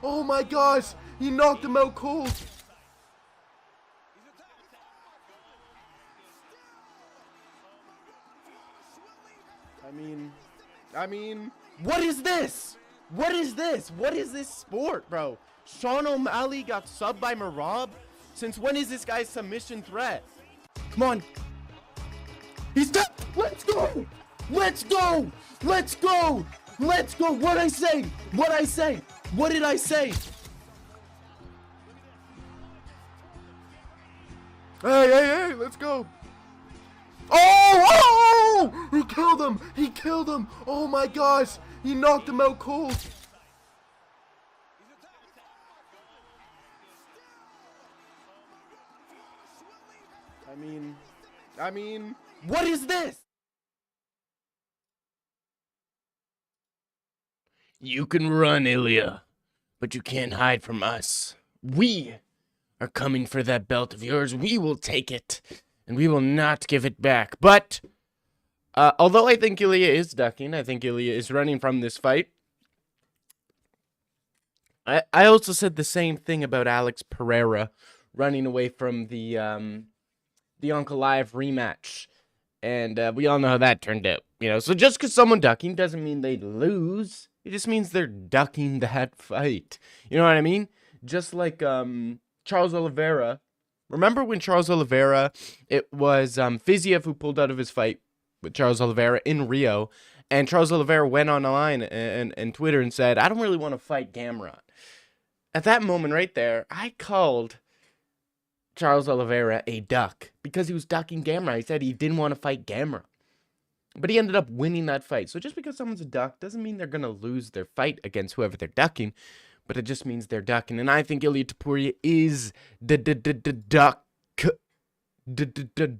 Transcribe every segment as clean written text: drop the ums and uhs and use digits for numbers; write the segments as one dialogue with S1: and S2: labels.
S1: Oh my gosh! He knocked him out cold! I mean, what is this? What is this? What is this sport, bro? Sean O'Malley got subbed by Marab? Since when is this guy's submission threat? Come on. He's done. Let's go. Let's go. Let's go. Let's go. What'd I say? What'd I say? What did I say? Hey, let's go. Oh! He killed him! He killed him! Oh my gosh! He knocked him out cold! I mean, what is this?
S2: You can run, Ilia, but you can't hide from us. We are coming for that belt of yours. We will take it, and we will not give it back. But, although I think Ilia is ducking, I think Ilia is running from this fight. I also said the same thing about Alex Pereira running away from the Uncle Live rematch. And we all know how that turned out. So just because someone ducking doesn't mean they lose. It just means they're ducking that fight. You know what I mean? Just like Charles Oliveira. Remember when Charles Oliveira, it was Fiziev who pulled out of his fight with Charles Oliveira in Rio. And Charles Oliveira went on the line and Twitter and said, I don't really want to fight Gamrot. At that moment right there, I called Charles Oliveira a duck because he was ducking Gamrot. He said he didn't want to fight Gamrot. But he ended up winning that fight. So just because someone's a duck doesn't mean they're going to lose their fight against whoever they're ducking. But it just means they're ducking. And I think Ilia Topuria is the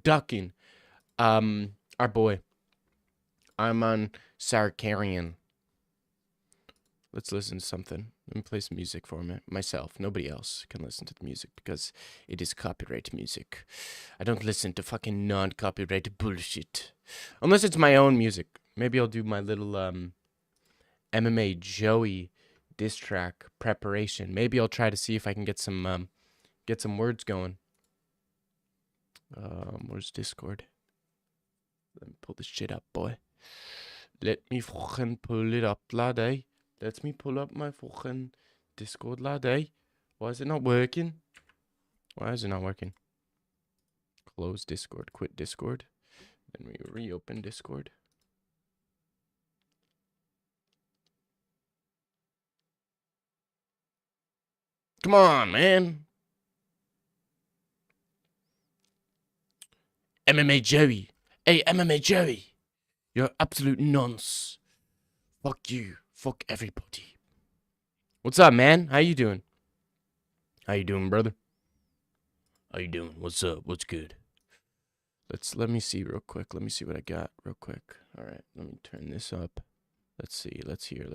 S2: ducking. Our boy. Arman Sarkarian. Let's listen to something. Let me play some music for myself. Nobody else can listen to the music because it is copyright music. I don't listen to fucking non-copyright bullshit. Unless it's my own music. Maybe I'll do my little MMA Joey diss track preparation. Maybe I'll try to see if I can get some words going. Where's Discord? Let me pull this shit up, boy. Let me fucking pull it up, laddie. Let me pull up my fucking Discord, laddie. Why is it not working? Why is it not working? Close Discord. Quit Discord. Then we reopen Discord. Come on, man. MMA Joey. Hey, MMA Joey. You're absolute nonce. Fuck you. Fuck everybody. What's up, man? How you doing? How you doing, brother? How you doing? What's up? What's good? Let me see real quick. Let me see what I got real quick. All right, let me turn this up. Let's see. Let's hear.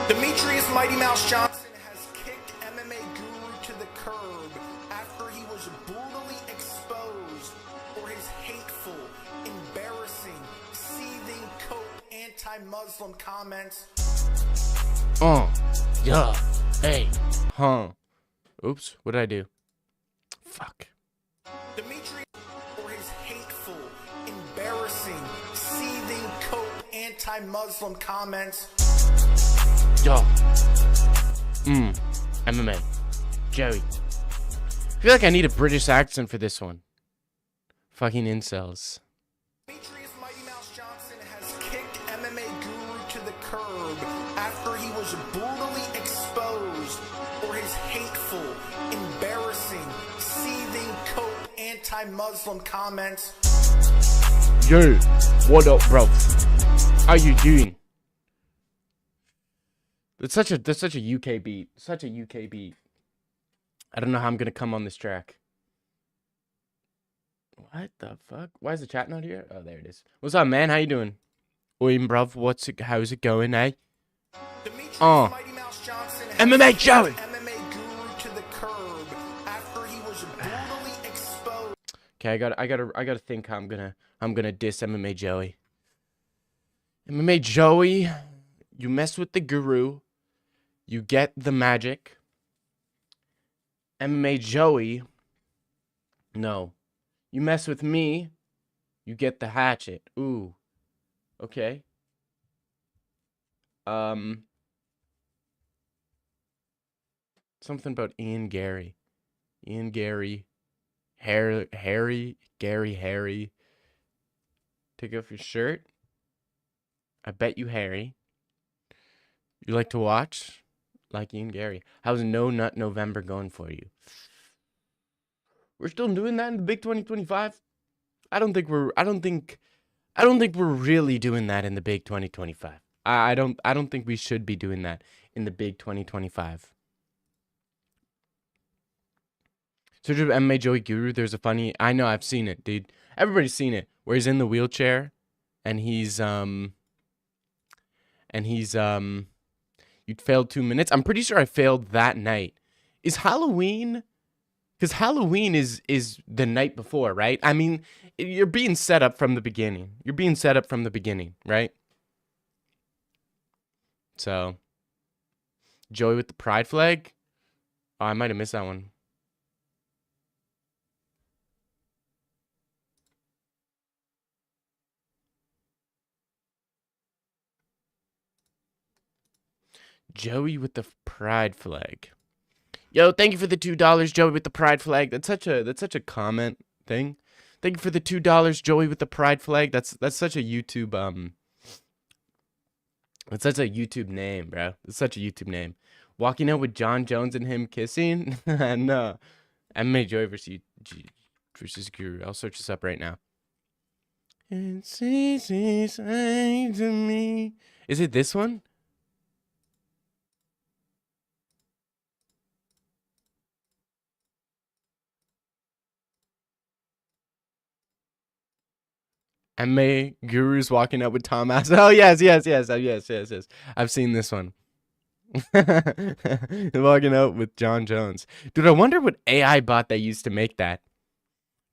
S3: Demetrius Mighty Mouse Johnson has kicked MMA Guru to the curb after he was brutally exposed for his hateful, embarrassing, seething, coke, anti-Muslim comments.
S2: Yeah, hey, Oops, what did I do? Fuck.
S3: Demetrius for his hateful, embarrassing, seething, coke, anti-Muslim comments.
S2: Yo. MMA. Joey. I feel like I need a British accent for this one. Fucking incels.
S3: Demetrius Mighty Mouse Johnson has kicked MMA Guru to the curb after he was brutally exposed for his hateful, embarrassing, seething, coke, anti-Muslim comments.
S2: Yo, what up, bro? How you doing? That's such a UK beat. Such a UK beat. I don't know how I'm gonna come on this track. What the fuck? Why is the chat not here? Oh, there it is. What's up, man? How you doing? Oi, bruv. How's it going, eh? MMA Joey.
S3: MMA Guru to the curb after he was brutally exposed.
S2: Okay, I gotta think how I'm gonna diss MMA Joey. MMA Joey, you mess with the Guru. you get the magic. MMA Joey, no. You mess with me, you get the hatchet. Ooh. Okay. Something about Ian Gary. Ian Gary. Harry. Gary Harry. Take off your shirt. I bet you Harry. You like to watch? Like Ian Gary. How's No Nut November going for you? We're still doing that in the big 2025? I don't think we're really doing that in the big 2025. I don't think we should be doing that in the big 2025. Search of MMA Joey Guru. There's a funny. I know, I've seen it, dude. Everybody's seen it. Where he's in the wheelchair, and he's you failed 2 minutes. I'm pretty sure I failed that night. Is Halloween? Because Halloween is the night before, right? I mean, you're being set up from the beginning. You're being set up from the beginning, right? So, Joey with the pride flag. Oh, I might have missed that one. Joey with the pride flag. Yo, thank you for the $2, Joey with the pride flag. That's such a comment thing. Thank you for the $2, Joey with the pride flag. That's such a YouTube It's such a YouTube name, bro. It's such a YouTube name. Walking out with John Jones and him kissing? No. MMA Joey versus Guru. I'll search this up right now. It's easy saying to me. Is it this one? MMA Guru's walking out with Tom Ass. Oh, yes. I've seen this one. Walking out with John Jones. Dude, I wonder what AI bot they used to make that.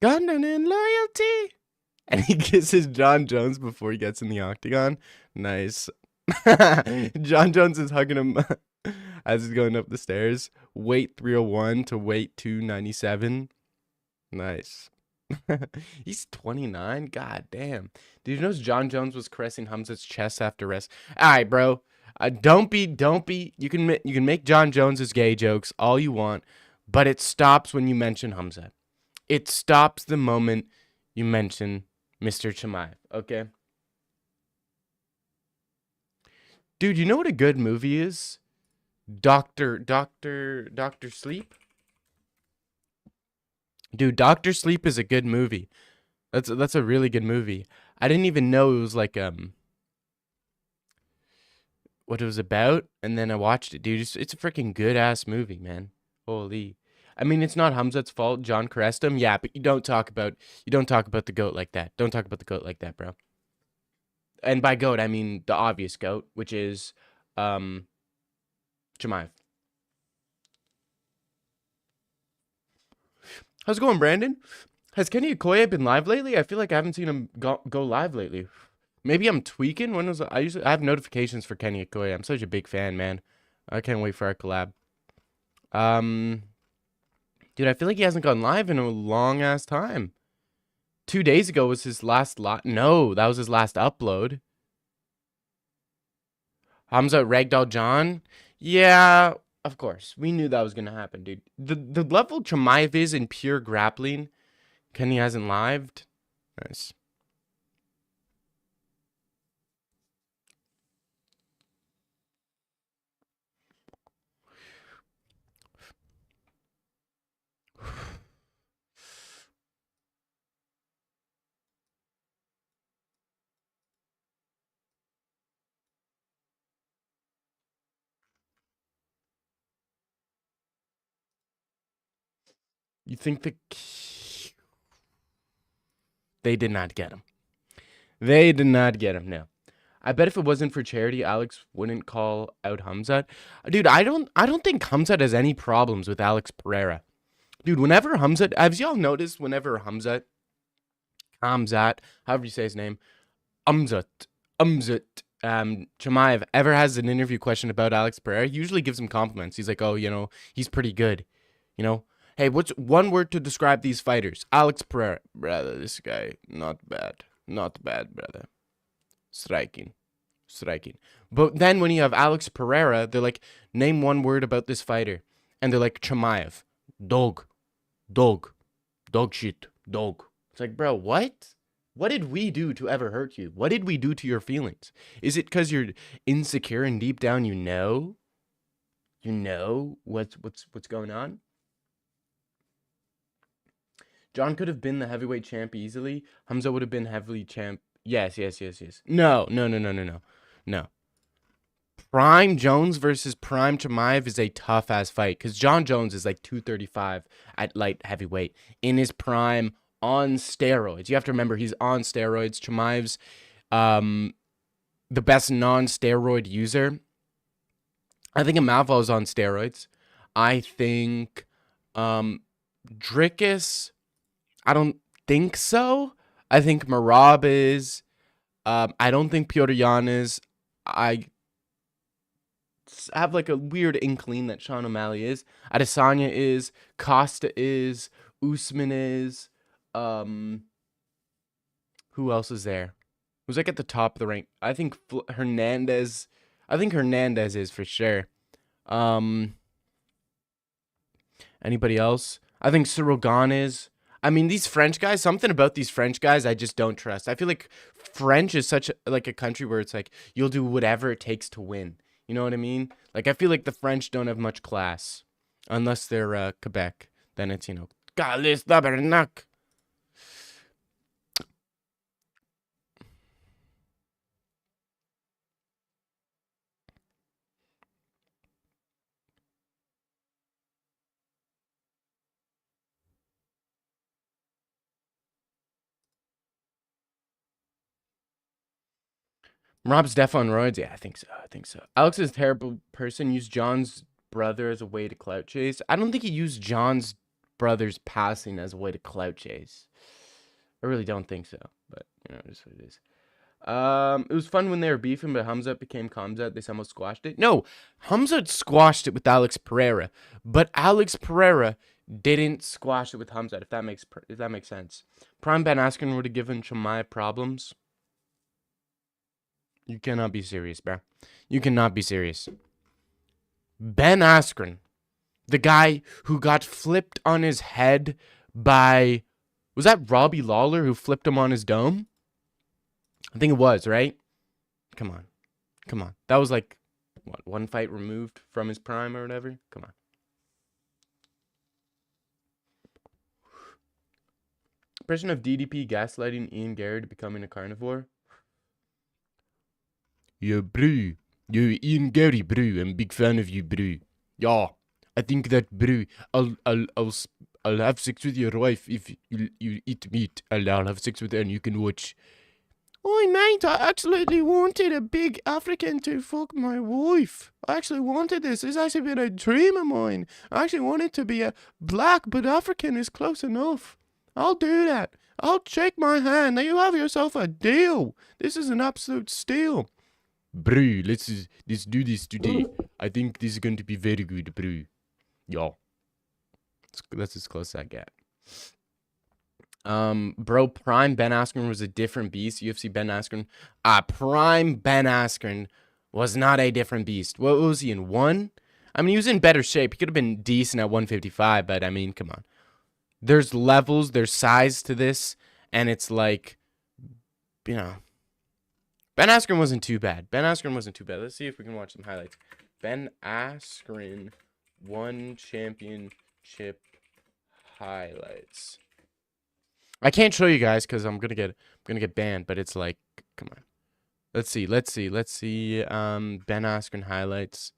S2: Gunning in loyalty. And he kisses John Jones before he gets in the octagon. Nice. John Jones is hugging him as he's going up the stairs. Weight 301 to weight 297. Nice. He's 29. God damn. Did you notice John Jones was caressing Hamza's chest after rest? All right, bro. Don't be. You can make John Jones's gay jokes all you want, but it stops when you mention Hamza. It stops the moment you mention Mr. Chimaev. Okay. Dude, you know what a good movie is? Doctor Sleep. Dude, Doctor Sleep is a good movie. That's a really good movie. I didn't even know it was like what it was about, and then I watched it, dude. It's a freaking good ass movie, man. Holy. I mean, it's not Hamza's fault. John caressed him, yeah, but you don't talk about the goat like that. Don't talk about the goat like that, bro. And by goat, I mean the obvious goat, which is Chimaev. How's it going, Brandon? Has Kenny Okoye been live lately? I feel like I haven't seen him go live lately. Maybe I'm tweaking. When was I have notifications for Kenny Okoye. I'm such a big fan, man. I can't wait for our collab. Dude, I feel like he hasn't gone live in a long ass time. 2 days ago was his last No, that was his last upload. Hamza Ragdoll John? Yeah, of course. We knew that was going to happen, dude. The level Chimaev is in pure grappling, Kenny hasn't lived. Nice. You think they did not get him? They did not get him. No. I bet if it wasn't for charity, Alex wouldn't call out Hamzat. Dude, I don't think Hamzat has any problems with Alex Pereira. Dude, whenever Hamzat, as y'all noticed, whenever Hamzat, however you say his name, Hamzat, Chimaev ever has an interview question about Alex Pereira, he usually gives him compliments. He's like, oh, he's pretty good. Hey, what's one word to describe these fighters? Alex Pereira. Brother, this guy, not bad. Not bad, brother. Striking. But then when you have Alex Pereira, they're like, name one word about this fighter. And they're like, Chimaev. Dog shit, dog. It's like, bro, what? What did we do to ever hurt you? What did we do to your feelings? Is it because you're insecure and deep down you know what's going on? John could have been the heavyweight champ easily. Hamza would have been heavily champ. Yes. No. Prime Jones versus Prime Chimaev is a tough ass fight because John Jones is like 235 at light heavyweight in his prime on steroids. You have to remember he's on steroids. Chimaev's the best non-steroid user. I think Amalvo's on steroids. I think Drickus, I don't think so. I think Marab is. I don't think Piotr Jan is. I have like a weird inkling that Sean O'Malley is. Adesanya is. Costa is. Usman is. Who else is there? Who's like at the top of the rank? I think Hernandez. I think Hernandez is for sure. Anybody else? I think Cyril Gane is. I mean, these French guys, something about these French guys I just don't trust. I feel like French is such a country where it's like you'll do whatever it takes to win. You know what I mean? Like I feel like the French don't have much class. Unless they're Quebec. Then it's, Calice Tabernac. Rob's deaf on roids. Yeah, I think so. Alex is a terrible person. Used John's brother as a way to clout chase. I don't think he used John's brother's passing as a way to clout chase. I really don't think so. But, just what it is. It was fun when they were beefing, but Hamzat became Kamzat. They somehow squashed it. No, Hamzat squashed it with Alex Pereira. But Alex Pereira didn't squash it with Hamzat, if that makes sense. Prime Ben Askren would have given Chimaev problems. You cannot be serious, bro. You cannot be serious. Ben Askren, the guy who got flipped on his head by... Was that Robbie Lawler who flipped him on his dome? I think it was, right? Come on. That was like, what, one fight removed from his prime or whatever? Come on. Impression of DDP gaslighting Ian Gary to becoming a carnivore? Yo, bro. Yo, Ian Gary, bro. I'm a big fan of you, bro. Yeah, I think that, bro, I'll have sex with your wife if you eat meat. I'll have sex with her and you can watch. Oi, mate, I absolutely wanted a big African to fuck my wife. I actually wanted this. It's actually been a dream of mine. I actually wanted to be a black, but African is close enough. I'll do that. I'll shake my hand. Now you have yourself a deal. This is an absolute steal. Bro, let's do this today. I think this is going to be very good, bro. Yeah. That's as close as I get. Bro, Prime Ben Askren was a different beast. UFC Ben Askren. Prime Ben Askren was not a different beast. What was he in? 1? I mean, he was in better shape. He could have been decent at 155, but I mean, come on. There's levels, there's size to this, and it's like, Ben Askren wasn't too bad. Let's see if we can watch some highlights. Ben Askren won championship highlights. I can't show you guys because I'm gonna get banned. But it's like, come on. Let's see. Ben Askren highlights.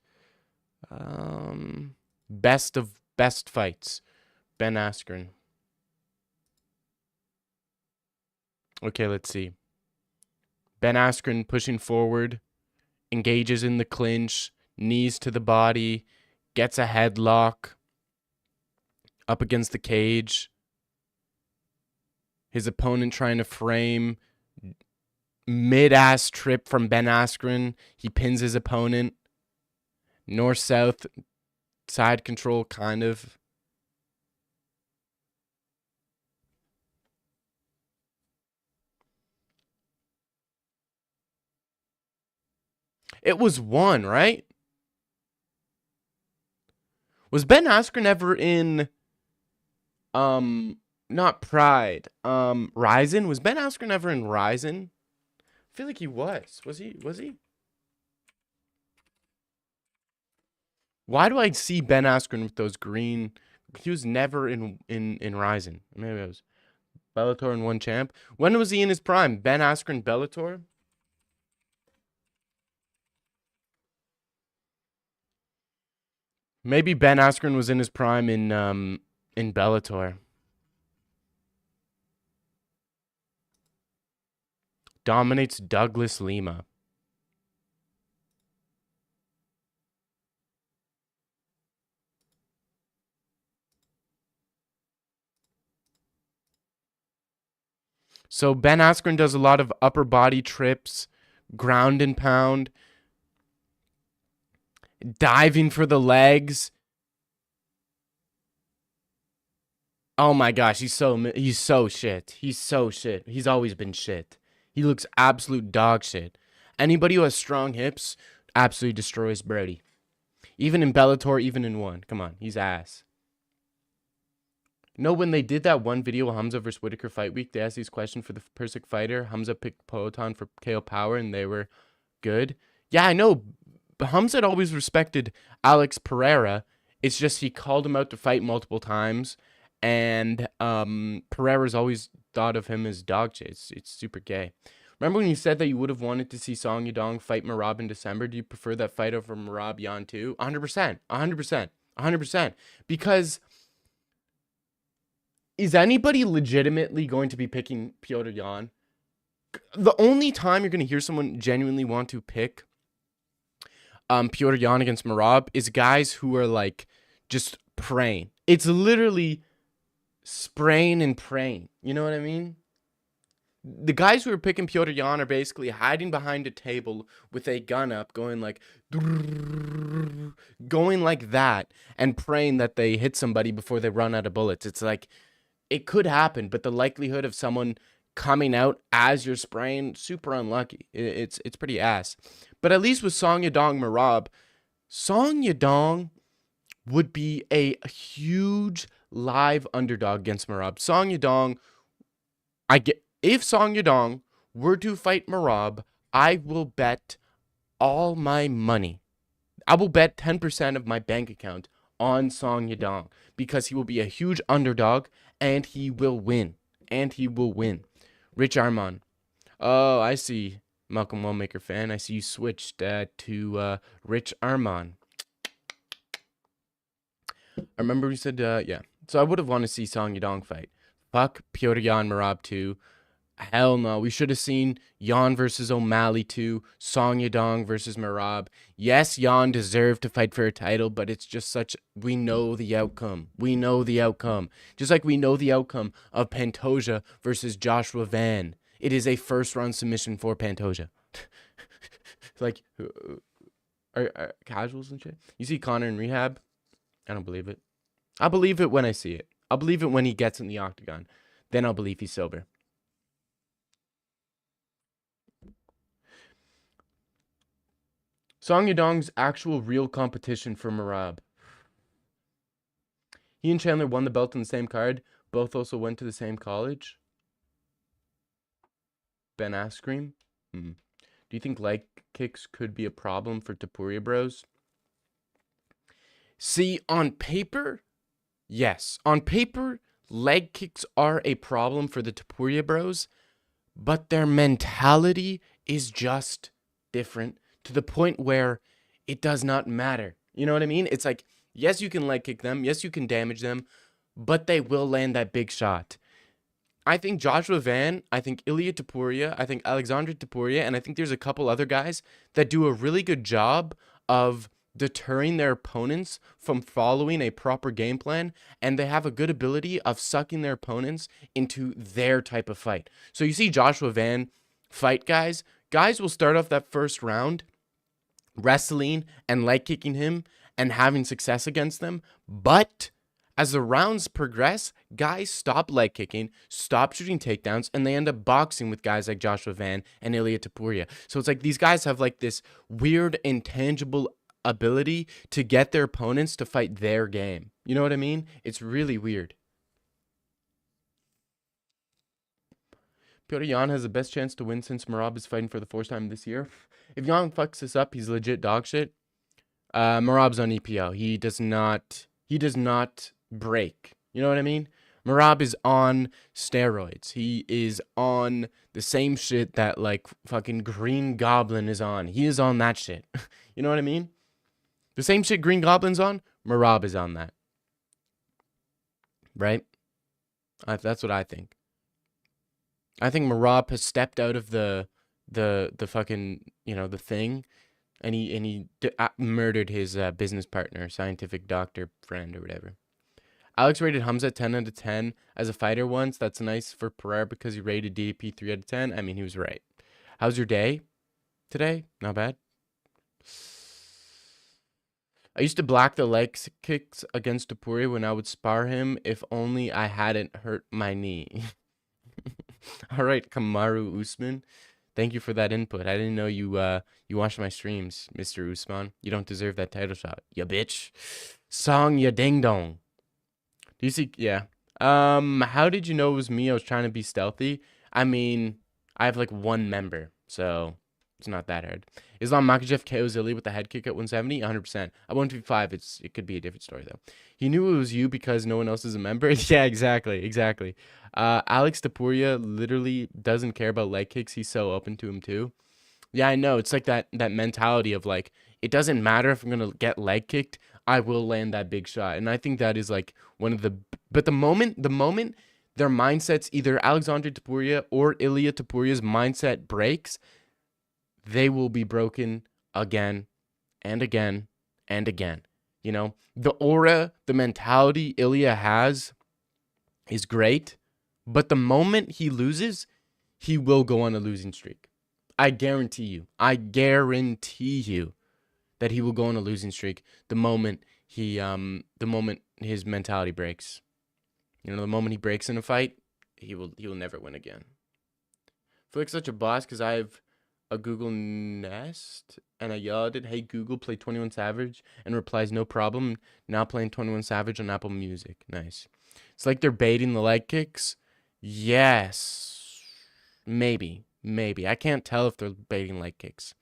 S2: Best fights. Ben Askren. Okay, let's see. Ben Askren pushing forward, engages in the clinch, knees to the body, gets a headlock, up against the cage. His opponent trying to frame, mid-ass trip from Ben Askren. He pins his opponent. North-south side control, kind of. It was 1, right? Was Ben Askren ever in not Pride, Ryzen? Was Ben Askren ever in Ryzen? I feel like he was. Was he? Why do I see Ben Askren with those green? He was never in Ryzen. Maybe it was Bellator and 1 champ. When was he in his prime? Ben Askren Bellator? Maybe Ben Askren was in his prime in Bellator. Dominates Douglas Lima. So Ben Askren does a lot of upper body trips, ground and pound, diving for the legs. Oh my gosh, he's so shit. He's so shit. He's always been shit. He looks absolute dog shit. Anybody who has strong hips absolutely destroys Brody. Even in Bellator, even in 1. Come on, he's ass. No, when they did that one video, Hamza versus Whitaker Fight Week, they asked these questions for the Persic fighter. Hamza picked Peloton for KO Power, and they were good. Yeah, I know. Hamza had always respected Alex Pereira. It's just he called him out to fight multiple times, and Pereira's always thought of him as dog shit. It's super gay. Remember when you said that you would have wanted to see Song Yadong fight Merab in December? Do you prefer that fight over Merab Yan too? 100%. 100%. 100%. Because is anybody legitimately going to be picking Piotr Yan? The only time you're going to hear someone genuinely want to pick Piotr Yan against Merab is guys who are like just praying. It's literally spraying and praying. You know what I mean? The guys who are picking Piotr Yan are basically hiding behind a table with a gun up, going like that, and praying that they hit somebody before they run out of bullets. It's like, it could happen, but the likelihood of someone coming out as you're spraying, super unlucky. It's pretty ass. But at least with Song Yadong Merab, Song Yadong would be a huge live underdog against Merab. Song Yadong, if Song Yadong were to fight Merab, I will bet all my money. I will bet 10% of my bank account on Song Yadong because he will be a huge underdog and he will win. Rich Armand. Oh, I see. Malcolm Wellmaker fan. I see you switched to Rich Armand. I remember you said, yeah. So I would have wanted to see Song Yadong fight. Fuck Piotr Yan Merab 2. Hell no. We should have seen Yan versus O'Malley 2. Song Yadong versus Merab. Yes, Yan deserved to fight for a title, but it's just we know the outcome. Just like we know the outcome of Pantoja versus Joshua Van. It is a first-round submission for Pantoja. Like, are casuals and shit? You see Connor in rehab? I don't believe it. I'll believe it when I see it. I'll believe it when he gets in the octagon. Then I'll believe he's sober. Song Yadong's actual real competition for Merab. He and Chandler won the belt in the same card. Both also went to the same college. Ben Askren. Do you think leg kicks could be a problem for Topuria Bros? See, on paper, yes. On paper, leg kicks are a problem for the Topuria Bros, but their mentality is just different to the point where it does not matter. You know what I mean? It's like, yes, you can leg kick them. Yes, you can damage them, but they will land that big shot. I think Joshua Van, I think Ilia Topuria, I think Alexander Topuria, and I think there's a couple other guys that do a really good job of deterring their opponents from following a proper game plan, and they have a good ability of sucking their opponents into their type of fight. So you see Joshua Van fight guys, guys will start off that first round wrestling and leg kicking him and having success against them. But as the rounds progress, guys stop leg kicking, stop shooting takedowns, and they end up boxing with guys like Joshua Van and Ilia Topuria. So it's like these guys have like this weird intangible ability to get their opponents to fight their game. You know what I mean? It's really weird. Piotr Jan has the best chance to win since Merab is fighting for the fourth time this year. If Jan fucks this up, he's legit dog shit. Merab's on EPO. He does not break. You know what I mean? Merab is on steroids. He is on the same shit that like fucking Green Goblin is on. He is on that shit. You know what I mean? The same shit Green Goblin's on, Merab is on that. Right? That's what I think. I think Merab has stepped out of the fucking, the thing, and he murdered his business partner, scientific doctor friend or whatever. Alex rated Hamza 10 out of 10 as a fighter once. That's nice for Pereira because he rated DDP 3 out of 10. I mean, he was right. How's your day today? Not bad. I used to block the leg kicks against Topuria when I would spar him. If only I hadn't hurt my knee. All right, Kamaru Usman. Thank you for that input. I didn't know you watched my streams, Mr. Usman. You don't deserve that title shot, ya bitch. Song ya ding dong. Do you see? Yeah. How did you know it was me? I was trying to be stealthy. I mean, I have like one member, so it's not that hard. Islam Makhachev KO'd Ilia with the head kick at 170, 100%. At 155, it could be a different story though. He knew it was you because no one else is a member. Yeah, exactly. Alex Topuria literally doesn't care about leg kicks. He's so open to him too. Yeah, I know. It's like that mentality of like, it doesn't matter if I'm gonna get leg kicked, I will land that big shot. And I think that is like one of the. But the moment their mindsets, either Alexandre Topuria or Ilia Topuria's mindset breaks, they will be broken again and again and again. You know, the aura, the mentality Ilia has is great, but the moment he loses, he will go on a losing streak. I guarantee you that he will go on a losing streak the moment his mentality breaks. You know, the moment he breaks in a fight, he will never win again. I feel like such a boss because I have a Google Nest and I yelled at, "Hey Google, play 21 Savage," and replies, "No problem. Now playing 21 Savage on Apple Music." Nice. It's like they're baiting the leg kicks. Yes. Maybe. I can't tell if they're baiting leg kicks.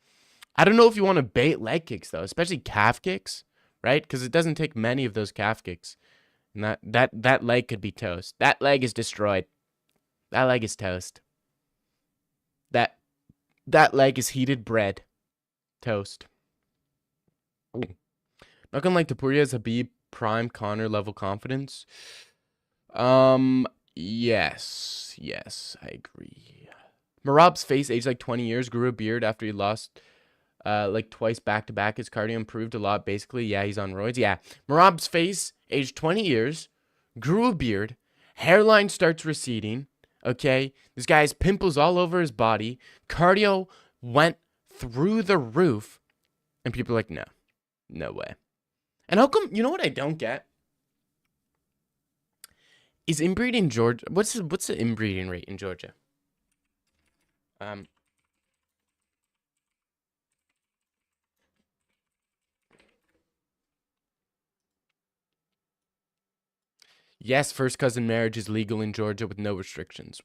S2: I don't know if you want to bait leg kicks though, especially calf kicks, right? Because it doesn't take many of those calf kicks. And that leg could be toast. That leg is destroyed. That leg is toast. That leg is heated bread. Toast. Not gonna like Topuria as Habib prime Connor level confidence. Yes, I agree. Merab's face aged like 20 years, grew a beard after he lost like twice back to back. His cardio improved a lot. Basically, yeah, he's on roids. Yeah, Merab's face aged 20 years, grew a beard, hairline starts receding. Okay, this guy has pimples all over his body. Cardio went through the roof, and people are like, no way. And how come? You know what I don't get is inbreeding Georgia. What's the inbreeding rate in Georgia? Yes, first cousin marriage is legal in Georgia with no restrictions.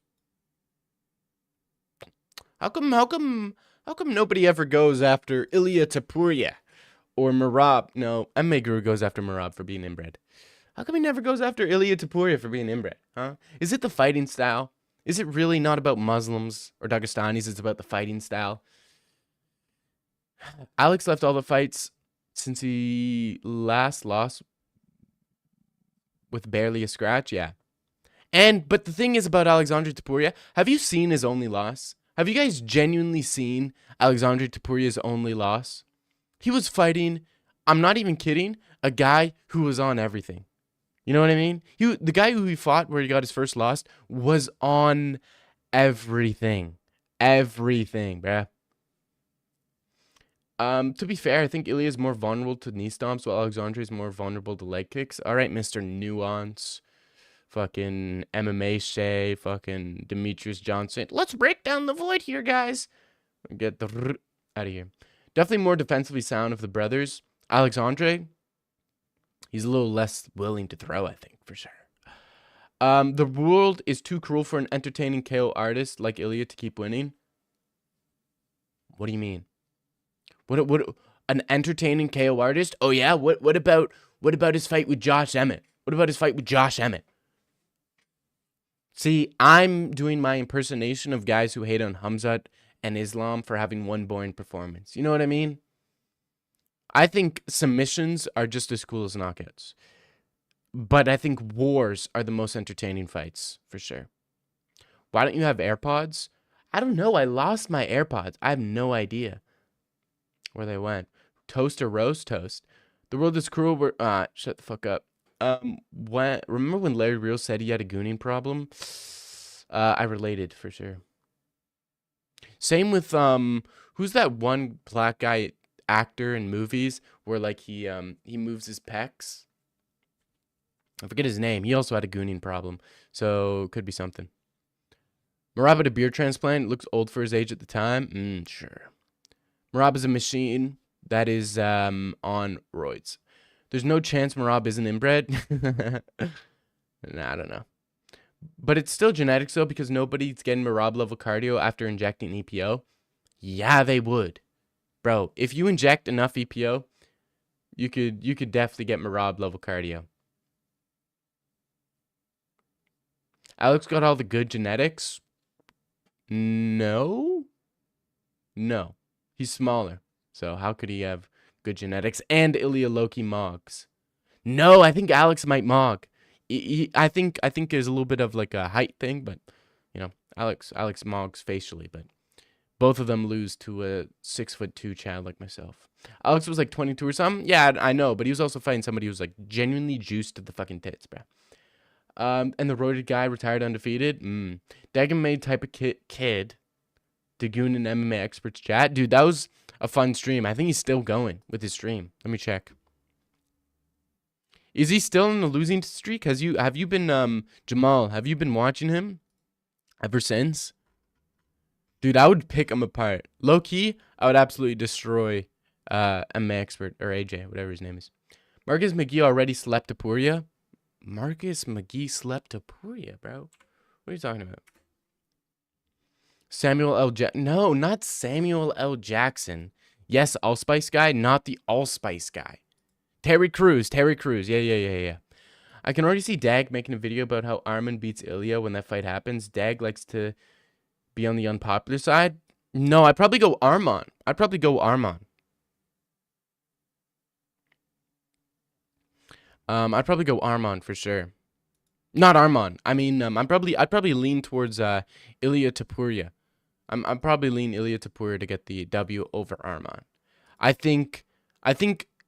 S2: How come nobody ever goes after Ilia Topuria or Merab? No, MMA Guru goes after Merab for being inbred. How come he never goes after Ilia Topuria for being inbred? Huh? Is it the fighting style? Is it really not about Muslims or Dagestanis? It's about the fighting style. Alex left all the fights since he last lost with barely a scratch. Yeah. But the thing is about Alexandre Topuria, have you seen his only loss? Have you guys genuinely seen Alexandre Topuria's only loss? He was fighting, I'm not even kidding, a guy who was on everything. You know what I mean? The guy who he fought where he got his first loss was on everything. Everything, bruh. To be fair, I think Ilia is more vulnerable to knee stomps, while Alexandre is more vulnerable to leg kicks. All right, Mr. Nuance. Fucking MMA Shay. Fucking Demetrius Johnson. Let's break down the void here, guys. Get the out of here. Definitely more defensively sound of the brothers. Alexandre, he's a little less willing to throw, I think, for sure. The world is too cruel for an entertaining KO artist like Ilia to keep winning. What do you mean? What an entertaining KO artist? Oh yeah, what about his fight with Josh Emmett? What about his fight with Josh Emmett? See, I'm doing my impersonation of guys who hate on Hamzat and Islam for having one boring performance. You know what I mean? I think submissions are just as cool as knockouts. But I think wars are the most entertaining fights, for sure. Why don't you have AirPods? I don't know. I lost my AirPods. I have no idea where they went. Toast or roast? Toast. The world is cruel. Shut the fuck up. Remember when Larry Real said he had a gooning problem? I related, for sure. Same with, who's that one black guy actor in movies where, like, he moves his pecs? I forget his name. He also had a gooning problem. So, could be something. Merab had a beard transplant. Looks old for his age at the time. Sure. Merab is a machine that is on roids. There's no chance Merab isn't inbred. Nah, I don't know. But it's still genetics, though, because nobody's getting Merab level cardio after injecting EPO. Yeah, they would. Bro, if you inject enough EPO, you could definitely get Merab level cardio. Alex got all the good genetics. No. He's smaller. So how could he have good genetics? And Ilia Loki mogs. No, I think Alex might mog. I think there's a little bit of like a height thing, but you know, Alex mogs facially, but both of them lose to a 6'2" Chad like myself. Alex was like 22 or something. Yeah, I know, but he was also fighting somebody who was like genuinely juiced to the fucking tits, bro. And the roided guy retired undefeated. Dagan made type of kid. Dagoon and MMA experts chat. Dude, that was a fun stream. I think he's still going with his stream. Let me check. Is he still in the losing streak? Have you been Jamal? Have you been watching him ever since? Dude, I would pick him apart. Low key, I would absolutely destroy MMA expert or AJ, whatever his name is. Marcus McGee already slept to Puria. Marcus McGee slept to Puria, bro. What are you talking about? Samuel L. No, not Samuel L. Jackson. Yes, Allspice guy, not the Allspice guy. Terry Crews. Yeah. I can already see Dag making a video about how Arman beats Ilia when that fight happens. Dag likes to be on the unpopular side. No, I'd probably go Arman. I'd probably go Arman for sure. Not Arman. I mean, I'd probably lean towards Ilia Topuria. I'm probably lean Ilia Topuria to get the W over Arman. I think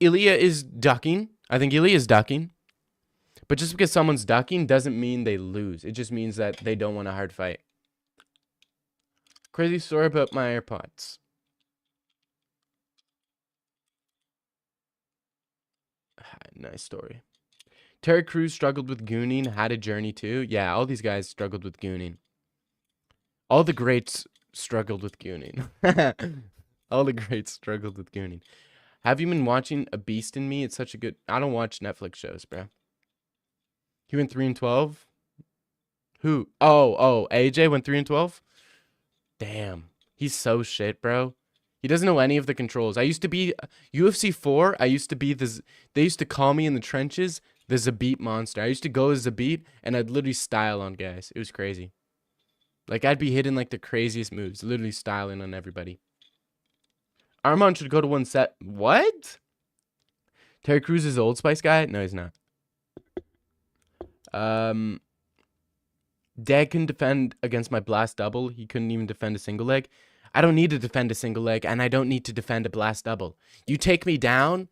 S2: Ilia is ducking. But just because someone's ducking doesn't mean they lose. It just means that they don't want a hard fight. Crazy story about my AirPods. Nice story. Terry Crews struggled with gooning, had a journey too. Yeah, all these guys struggled with gooning. All the greats struggled with gooning. All the greats struggled with gooning. Have you been watching A Beast in Me? It's such a good... I don't watch Netflix shows, bro. He went 3-12? Who? Oh, AJ went 3-12? Damn. He's so shit, bro. He doesn't know any of the controls. I used to be... UFC 4, I used to be the... They used to call me in the trenches the Zabit monster. I used to go as Zabit, and I'd literally style on guys. It was crazy. Like, I'd be hitting, like, the craziest moves. Literally styling on everybody. Armand should go to one set. What? Terry Crews is the Old Spice guy? No, he's not. Dag couldn't defend against my blast double. He couldn't even defend a single leg. I don't need to defend a single leg, and I don't need to defend a blast double. You take me down,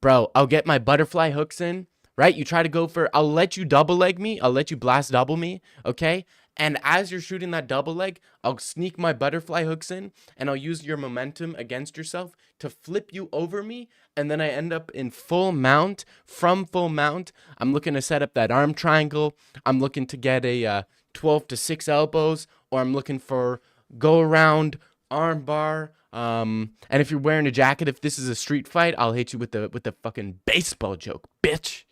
S2: bro, I'll get my butterfly hooks in, right? You try to go for... I'll let you double leg me. I'll let you blast double me, okay? And as you're shooting that double leg, I'll sneak my butterfly hooks in, and I'll use your momentum against yourself to flip you over me, and then I end up in full mount. From full mount, I'm looking to set up that arm triangle. I'm looking to get a 12 to 6 elbows, or I'm looking for go around arm bar. And if you're wearing a jacket, if this is a street fight, I'll hit you with the fucking baseball joke, bitch.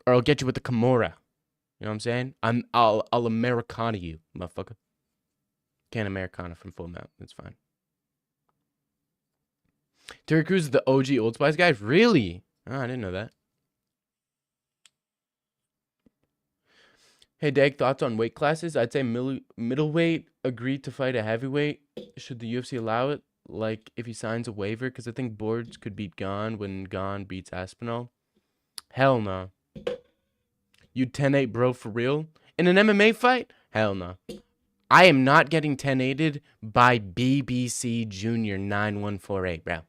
S2: Or I'll get you with the Kimura. You know what I'm saying? I'll Americana you, motherfucker. Can't Americana from Full Mount. That's fine. Terry Crews is the OG Old Spice guy? Really? Oh, I didn't know that. Hey, Dag, thoughts on weight classes? I'd say middleweight agreed to fight a heavyweight. Should the UFC allow it? Like, if he signs a waiver? Because I think Boards could beat Gon when Gon beats Aspinall. Hell no. You 10-8 bro for real? In an MMA fight? Hell no. I am not getting 10-8'd by BBC Junior 9148, bro.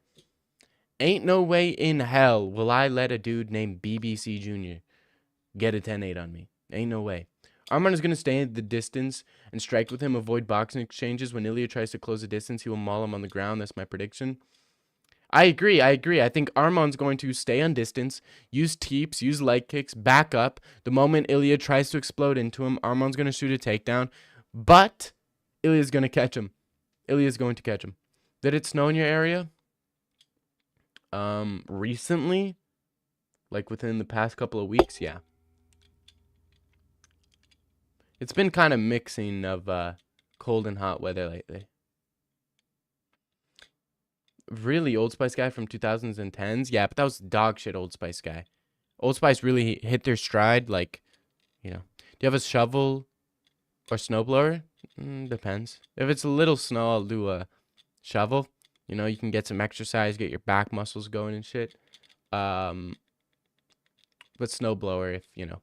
S2: Ain't no way in hell will I let a dude named BBC Junior get a 10-8 on me. Ain't no way. Arman is going to stay at the distance and strike with him, avoid boxing exchanges. When Ilia tries to close the distance, he will maul him on the ground. That's my prediction. I agree. I think Arman's going to stay on distance, use teeps, use leg kicks, back up. The moment Ilia tries to explode into him, Arman's going to shoot a takedown. But Ilia's going to catch him. Ilia's going to catch him. Did it snow in your area? Recently? Like within the past couple of weeks? Yeah. It's been kind of mixing of cold and hot weather lately. Really, Old Spice guy from 2000s and 10s? Yeah, but that was dog shit Old Spice guy. Old Spice really hit their stride, like, you know. Do you have a shovel or snowblower? Depends. If it's a little snow, I'll do a shovel. You know, you can get some exercise, get your back muscles going and shit. But snowblower if, you know,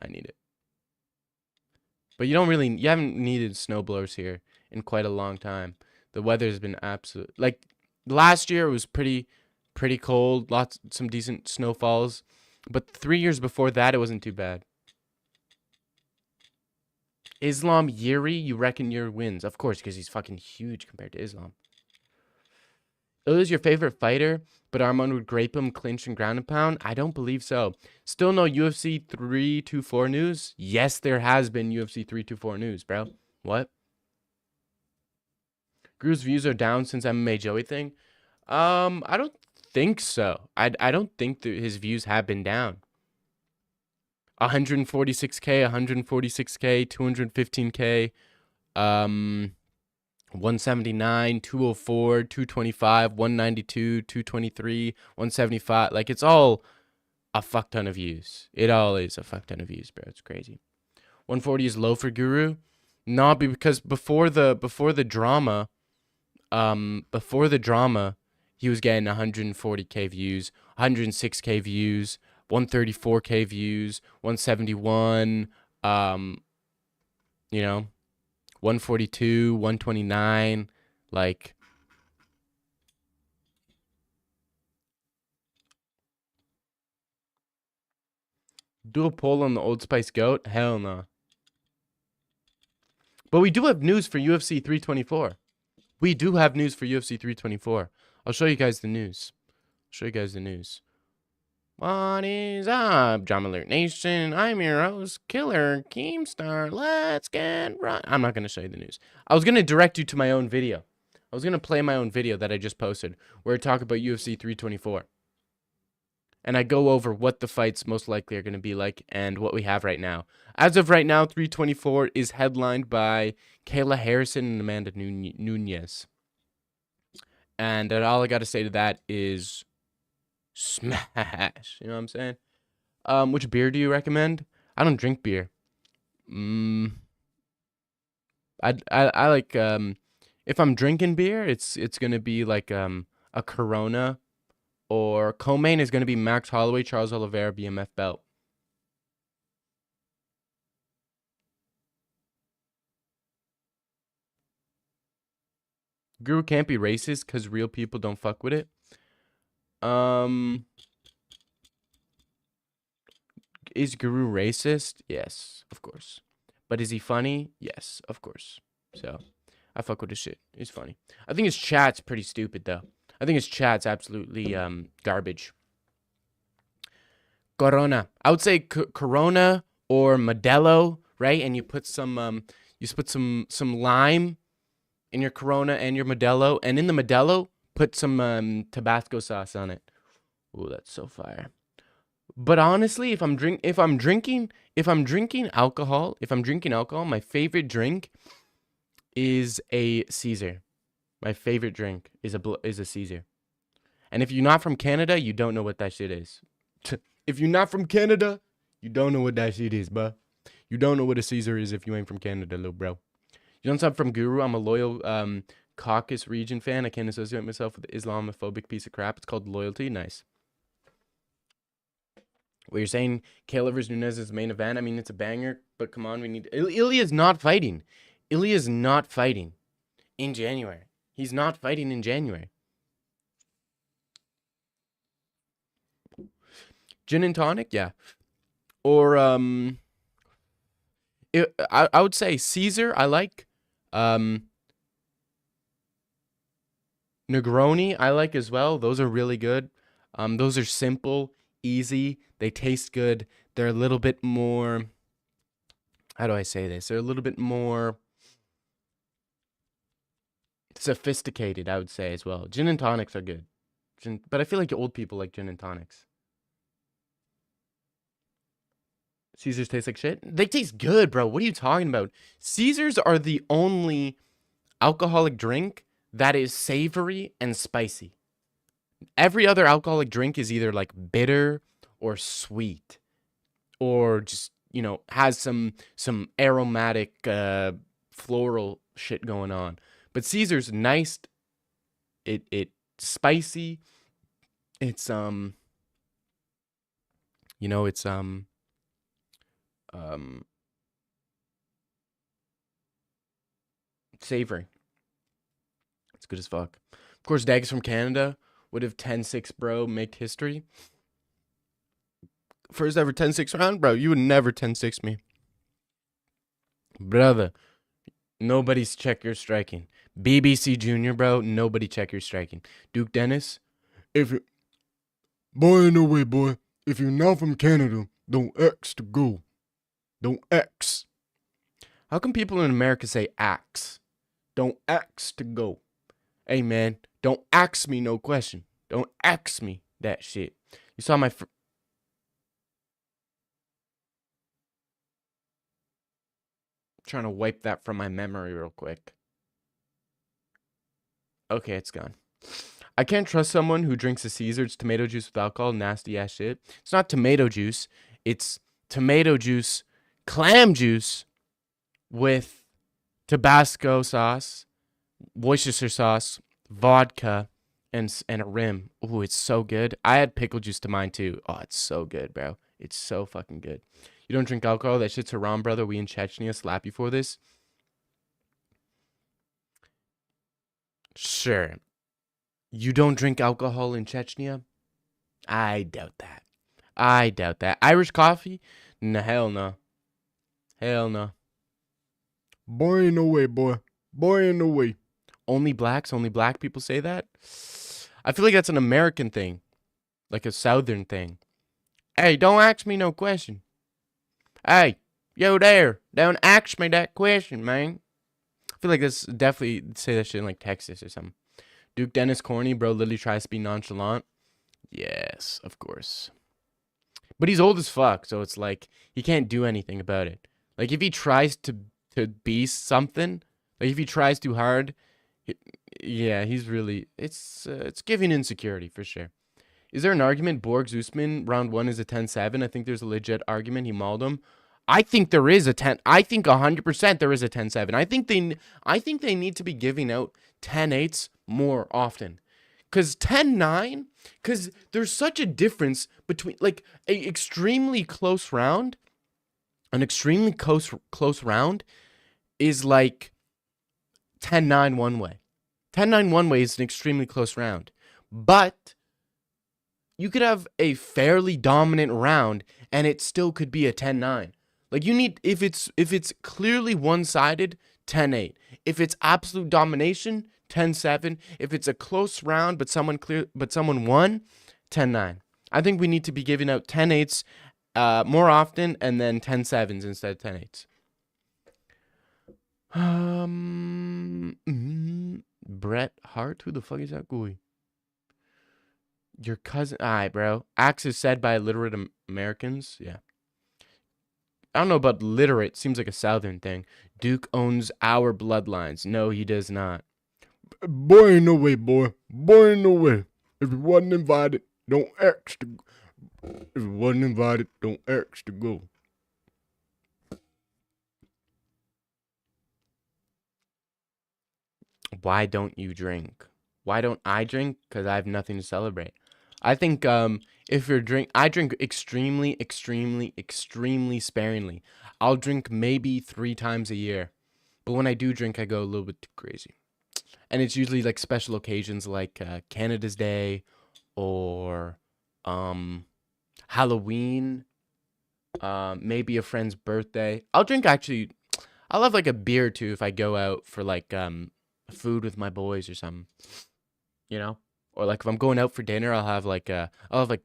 S2: I need it. But you haven't needed snowblowers here in quite a long time. The weather's been absolute, like, last year it was pretty cold, some decent snowfalls. But 3 years before that, it wasn't too bad. Islam Yuri, you reckon your wins? Of course, because he's fucking huge compared to Islam. Ilya's your favorite fighter, but Arman would grape him, clinch, and ground and pound? I don't believe so. Still no UFC 324 news? Yes, there has been UFC 324 news, bro. What? Gru's views are down since MMA Joey thing? I don't think so. I don't think that his views have been down. 146K, 146K, 215K, 179, 204, 225, 192, 223, 175. Like, it's all a fuck ton of views. It all is a fuck ton of views, bro. It's crazy. 140 is low for Guru. Not because before the drama, he was getting 140K views, 106K views, 134K views, 171, you know, 142, 129, like, do a poll on the Old Spice GOAT? Hell no. But we do have news for UFC 324. We do have news for UFC 324. I'll show you guys the news. What is up, John Alert Nation? I'm your host, Killer Keemstar. Let's get right. I'm not going to show you the news. I was going to direct you to my own video. I was going to play my own video that I just posted where I talk about UFC 324. And I go over what the fights most likely are going to be like and what we have right now. As of right now, 324 is headlined by Kayla Harrison and Amanda Nunes. And all I got to say to that is smash. You know what I'm saying? Which beer do you recommend? I don't drink beer. I like if I'm drinking beer, it's gonna be like a Corona, or co-main is gonna be Max Holloway, Charles Oliveira, BMF belt. Guru can't be racist because real people don't fuck with it. Is Guru racist? Yes, of course. But is he funny? Yes, of course. So, I fuck with his shit. He's funny. I think his chat's pretty stupid, though. I think his chat's absolutely garbage. Corona. I would say Corona or Modelo, right? And you put some lime in your Corona and your Modelo, and in the Modelo, put some Tabasco sauce on it. Ooh, that's so fire. But honestly, if I'm drinking alcohol, my favorite drink is a Caesar. My favorite drink is a Caesar. And if you're not from Canada, you don't know what that shit is. If you're not from Canada, you don't know what that shit is, bruh. You don't know what a Caesar is if you ain't from Canada, little bro. You know, I'm from Guru. I'm a loyal Caucasus region fan. I can't associate myself with the Islamophobic piece of crap. It's called loyalty. Nice. What you're saying, Caleb versus Nunes is the main event. I mean, it's a banger, but come on, we need... Ilia's not fighting. Ilia's not fighting in January. He's not fighting in January. Gin and tonic? Yeah. Or, I would say Caesar, I like. Negroni, I like as well. Those are really good. Those are simple, easy. They taste good. They're a little bit more... How do I say this? They're a little bit more sophisticated, I would say, as well. Gin and tonics are good. But I feel like old people like gin and tonics. Caesars taste like shit? They taste good, bro. What are you talking about? Caesars are the only alcoholic drink that is savory and spicy. Every other alcoholic drink is either like bitter or sweet, or just, you know, has some aromatic floral shit going on. But Caesar's nice. It spicy. It's you know, it's savory. It's good as fuck. Of course, Dags from Canada would have 10-6, bro, make history. First ever 10-6 round, bro. You would never 10-6 me. Brother, nobody's check your striking. BBC Junior, bro, nobody check your striking. Duke Dennis, if you... Boy, no way, boy. If you're not from Canada, don't X to go. Don't X. How come people in America say axe? Don't X to go. Hey, man, don't ask me no question. Don't ask me that shit. You saw my... Trying to wipe that from my memory real quick. Okay, it's gone. I can't trust someone who drinks a Caesar. It's tomato juice with alcohol. Nasty ass shit. It's not tomato juice. It's tomato juice, clam juice with Tabasco sauce, Worcestershire sauce, vodka, and a rim. Ooh, it's so good. I had pickle juice to mine too. Oh, it's so good, bro. It's so fucking good. You don't drink alcohol? That shit's haram, brother. We in Chechnya slap you for this. Sure. You don't drink alcohol in Chechnya? I doubt that. I doubt that. Irish coffee? No, hell no. Hell no. Boy, no way, boy. Boy, no way. Only blacks? Only black people say that? I feel like that's an American thing. Like a Southern thing. Hey, don't ask me no question. Hey, yo there. Don't ask me that question, man. I feel like that's definitely say that shit in like Texas or something. Duke Dennis corny, bro. Literally tries to be nonchalant. Yes, of course. But he's old as fuck, so it's like he can't do anything about it. Like if he tries to be something, like if he tries too hard, yeah, he's really it's giving insecurity for sure. Is there an argument Borg Usman round 1 is a 10-7? I think there's a legit argument. He mauled him. I think there is a 10. I think 100% there is a 10-7. I think they need to be giving out 10-8s more often. Cause 10-9, cause there's such a difference between like an extremely close round is like 10-9 one way. 10-9 one way is an extremely close round. But you could have a fairly dominant round and it still could be a 10-9. Like you need if it's clearly one-sided, 10-8. If it's absolute domination, 10-7. If it's a close round but someone won, 10-9. I think we need to be giving out 10-8s more often and then 10-7s instead of 10-8s. Bret Hart, who the fuck is that guy? Your cousin. Alright, bro. Axe is said by illiterate Americans. Yeah. I don't know about literate. Seems like a southern thing. Duke owns our bloodlines. No, he does not.
S1: Boy, ain't no way, boy. Boy, ain't no way. If you wasn't invited, don't ask to. If you wasn't invited, don't ask to go.
S2: Why don't you drink? Why don't I drink? Because I have nothing to celebrate. I think if you're I drink extremely, extremely, extremely sparingly. I'll drink maybe 3 times a year. But when I do drink, I go a little bit too crazy. And it's usually like special occasions like Canada's Day or Halloween, maybe a friend's birthday. I'll drink actually, I'll have like a beer or two if I go out for like food with my boys or something, you know? Or like if I'm going out for dinner, I'll have like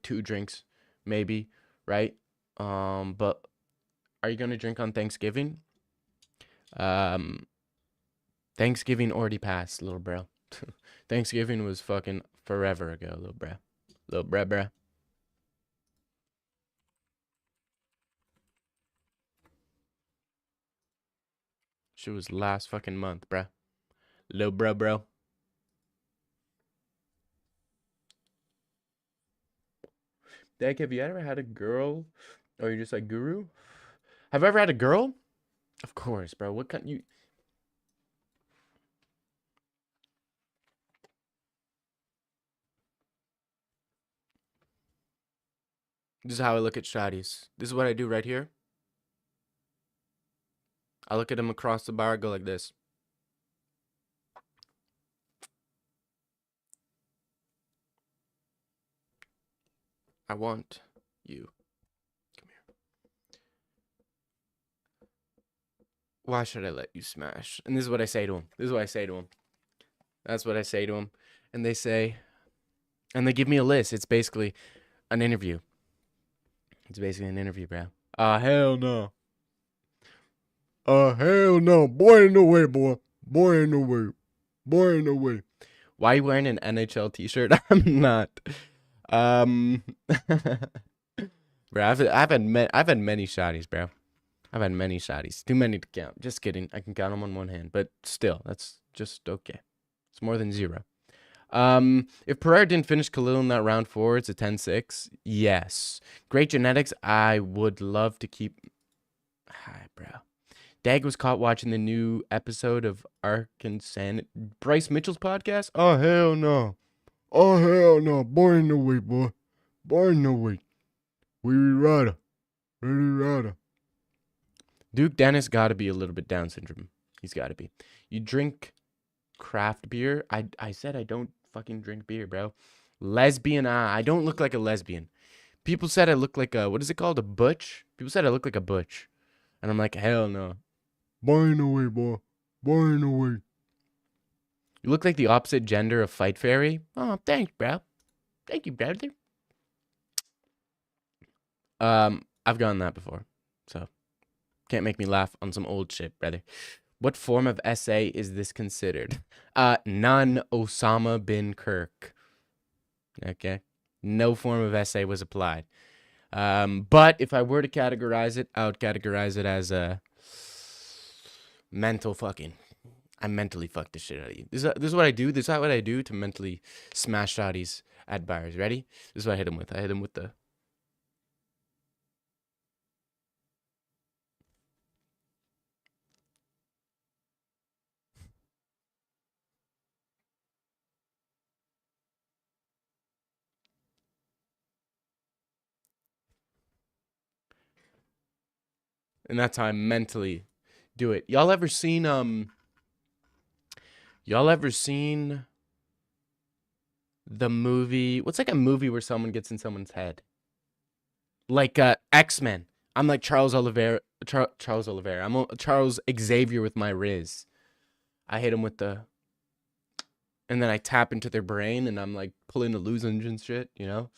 S2: 2 drinks maybe, right? But are you going to drink on Thanksgiving? Thanksgiving already passed, little bro. Thanksgiving was fucking forever ago, little bro. Little bruh. Shit was last fucking month, bruh. Little bro. Dak, have you ever had a girl? Or you're just like, guru? Have I ever had a girl? Of course, bro. What kind you... This is how I look at shotties. This is what I do right here. I look at them across the bar, go like this. I want you. Come here. Why should I let you smash? And this is what I say to him. This is what I say to him. That's what I say to him. And they say, and they give me a list. It's basically an interview. It's basically an interview, bro. Hell no. Hell no. Boy, ain't no way, boy. Boy, ain't no way. Boy, ain't no way. Why are you wearing an NHL t-shirt? I'm not. Bro, I've had many shotties, bro. I've had many shotties. Too many to count. Just kidding. I can count them on one hand, but still, that's just okay. It's more than 0. If Pereira didn't finish Khalil in that round 4, it's a 10-6. Yes. Great genetics. I would love to keep. Hi, bro. Dag was caught watching the new episode of Arkansas Bryce Mitchell's podcast. Oh hell no. Oh hell no. Boy, ain't no way, boy. Boy, ain't no way. We rider. Duke Dennis got to be a little bit Down syndrome. He's got to be. You drink craft beer. I said I don't fucking drink beer, bro. Lesbian. I don't look like a lesbian. People said I look like a, what is it called? A butch? People said I look like a butch. And I'm like, hell no. Boy, ain't no way, boy. Boy, ain't no way. You look like the opposite gender of Fight Fairy. Oh, thanks, bro. Thank you, brother. I've gotten that before. So, can't make me laugh on some old shit, brother. What form of essay is this considered? None Osama bin Kirk. Okay. No form of essay was applied. But if I were to categorize it, I would categorize it as a mental fucking. I mentally fuck the shit out of you. This is what I do. This is what I do to mentally smash shotties at bars. Ready? This is what I hit him with. I hit him with the. And that's how I mentally do it. Y'all ever seen the movie. What's like a movie where someone gets in someone's head? Like X-Men. I'm like Charles Oliveira. Charles Oliveira. Charles Xavier with my Riz. I hit him with the, and then I tap into their brain, and I'm like pulling the loose engine shit. You know.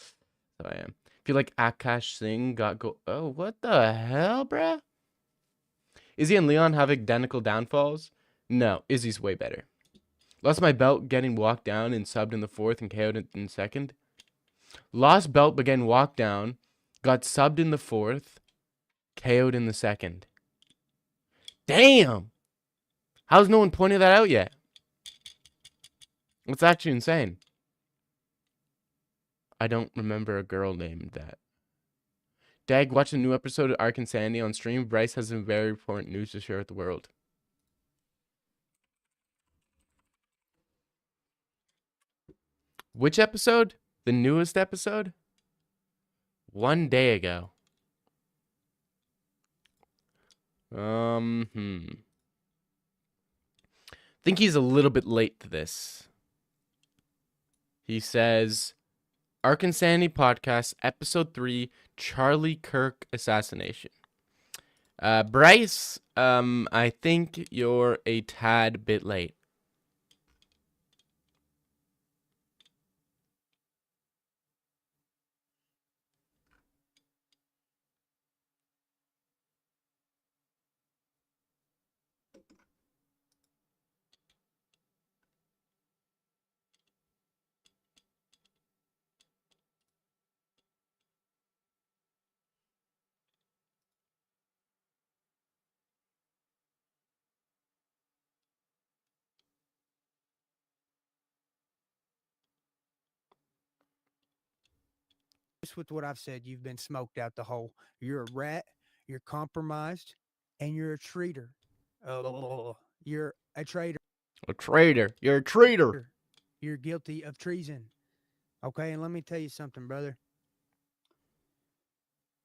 S2: So I am. I feel like Akash Singh got go. Oh, what the hell, bruh? Izzy and Leon have identical downfalls? No, Izzy's way better. Lost my belt getting walked down and subbed in the fourth and KO'd in second. Lost belt but getting walked down, got subbed in the fourth, KO'd in the second. Damn! How's no one pointed that out yet? It's actually insane. I don't remember a girl named that. Dag, watch a new episode of Ark and Sandy on stream. Bryce has some very important news to share with the world. Which episode? The newest episode? 1 day ago. Think he's a little bit late to this. He says, Ark and Sandy Podcast, Episode 3, Charlie Kirk Assassination. Bryce, I think you're a tad bit late.
S4: With what I've said, you've been smoked out the hole. You're a rat, you're compromised, and you're a traitor. You're a traitor.
S2: A traitor. You're a traitor.
S4: You're guilty of treason. Okay, and let me tell you something, brother.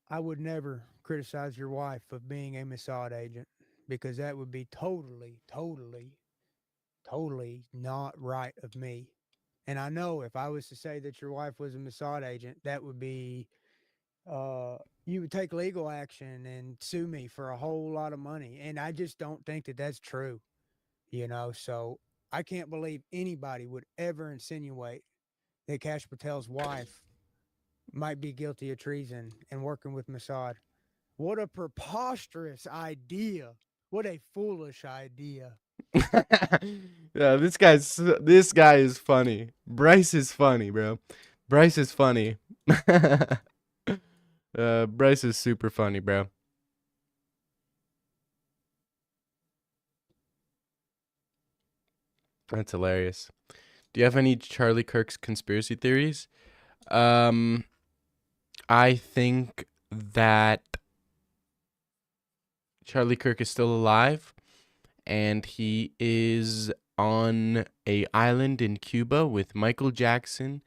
S4: I would never criticize your wife of being a Mossad agent because that would be totally not right of me. And I know if I was to say that your wife was a Mossad agent, that would be, you would take legal action and sue me for a whole lot of money. And I just don't think that that's true, you know? So I can't believe anybody would ever insinuate that Kash Patel's wife might be guilty of treason and working with Mossad. What a preposterous idea. What a foolish idea.
S2: Yeah, this guy is funny. Bryce is funny, bro. Bryce is funny. Bryce is super funny, bro. That's hilarious. Do you have any Charlie Kirk's conspiracy theories? I think that Charlie Kirk is still alive, and he is on a island in Cuba with Michael Jackson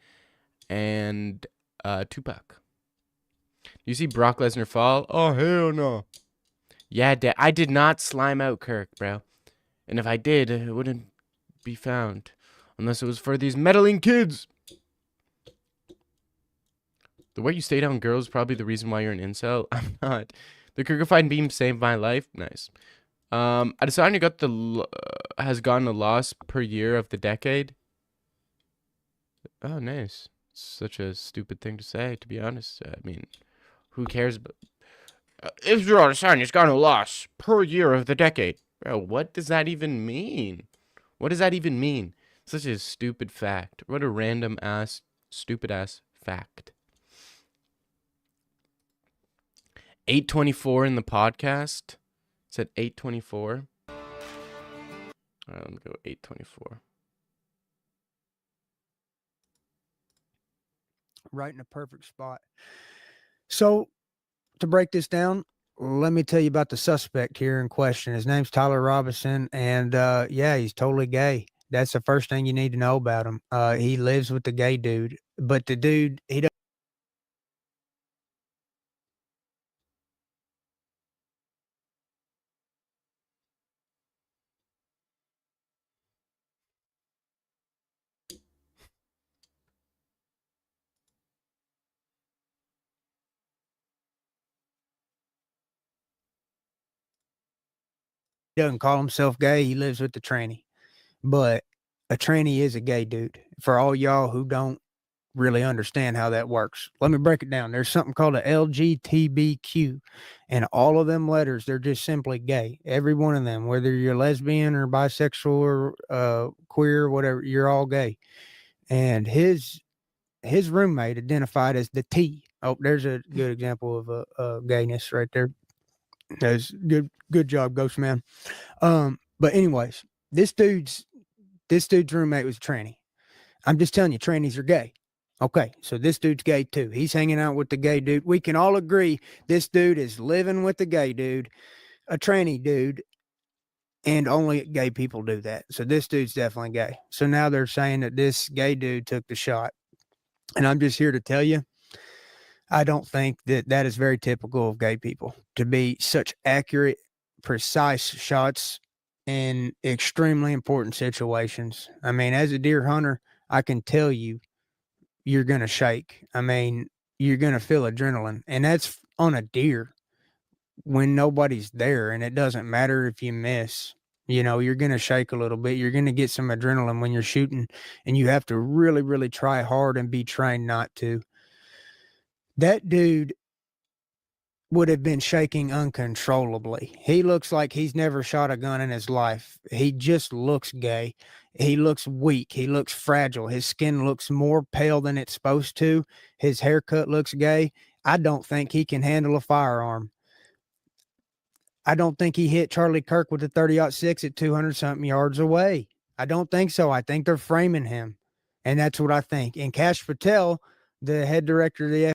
S2: and Tupac. You see Brock Lesnar fall? Oh, hell no. Yeah, I did not slime out Kirk, bro. And if I did, it wouldn't be found. Unless it was for these meddling kids. The way you stay down girls is probably the reason why you're an incel. I'm not. The Kirkified beam saved my life. Nice. Adesanya has gotten a loss per year of the decade. Oh, nice. Such a stupid thing to say, to be honest. I mean, who cares? But Israel Adesanya's gotten a loss per year of the decade. Bro, what does that even mean? What does that even mean? Such a stupid fact. What a random ass, stupid ass fact. 8:24 in the podcast. It said 8:24. All right, let me go 8:24.
S4: Right in a perfect spot. So, to break this down, let me tell you about the suspect here in question. His name's Tyler Robinson, and yeah, he's totally gay. That's the first thing you need to know about him. He lives with the gay dude, but the dude, he doesn't. doesn't call himself gay. He lives with the tranny. But a tranny is a gay dude. For all y'all who don't really understand how that works, let me break it down. There's something called a LGBTQ, and all of them letters, they're just simply gay. Every one of them, whether you're lesbian or bisexual or queer, whatever, you're all gay. And his roommate identified as the T. Oh, there's a good example of a gayness right there. That's good job, Ghost Man. But anyways, this dude's roommate was a tranny. I'm just telling you, trannies are gay. Okay, so this dude's gay too. He's hanging out with the gay dude. We can all agree this dude is living with the gay dude, a tranny dude, and only gay people do that. So this dude's definitely gay. So now they're saying that this gay dude took the shot. And I'm just here to tell you, I don't think that that is very typical of gay people to be such accurate, precise shots in extremely important situations. I mean, as a deer hunter, I can tell you, you're going to shake. I mean, you're going to feel adrenaline, and that's on a deer when nobody's there, and it doesn't matter if you miss. You're going to shake a little bit. You're going to get some adrenaline when you're shooting, and you have to really, really try hard and be trained not to. That dude would have been shaking uncontrollably. He looks like he's never shot a gun in his life. He just looks gay. He looks weak. He looks fragile. His skin looks more pale than it's supposed to. His haircut looks gay. I don't think he can handle a firearm. I don't think he hit Charlie Kirk with a 30-06 at 200-something yards away. I don't think so. I think they're framing him. And that's what I think. And Kash Patel, the head director of the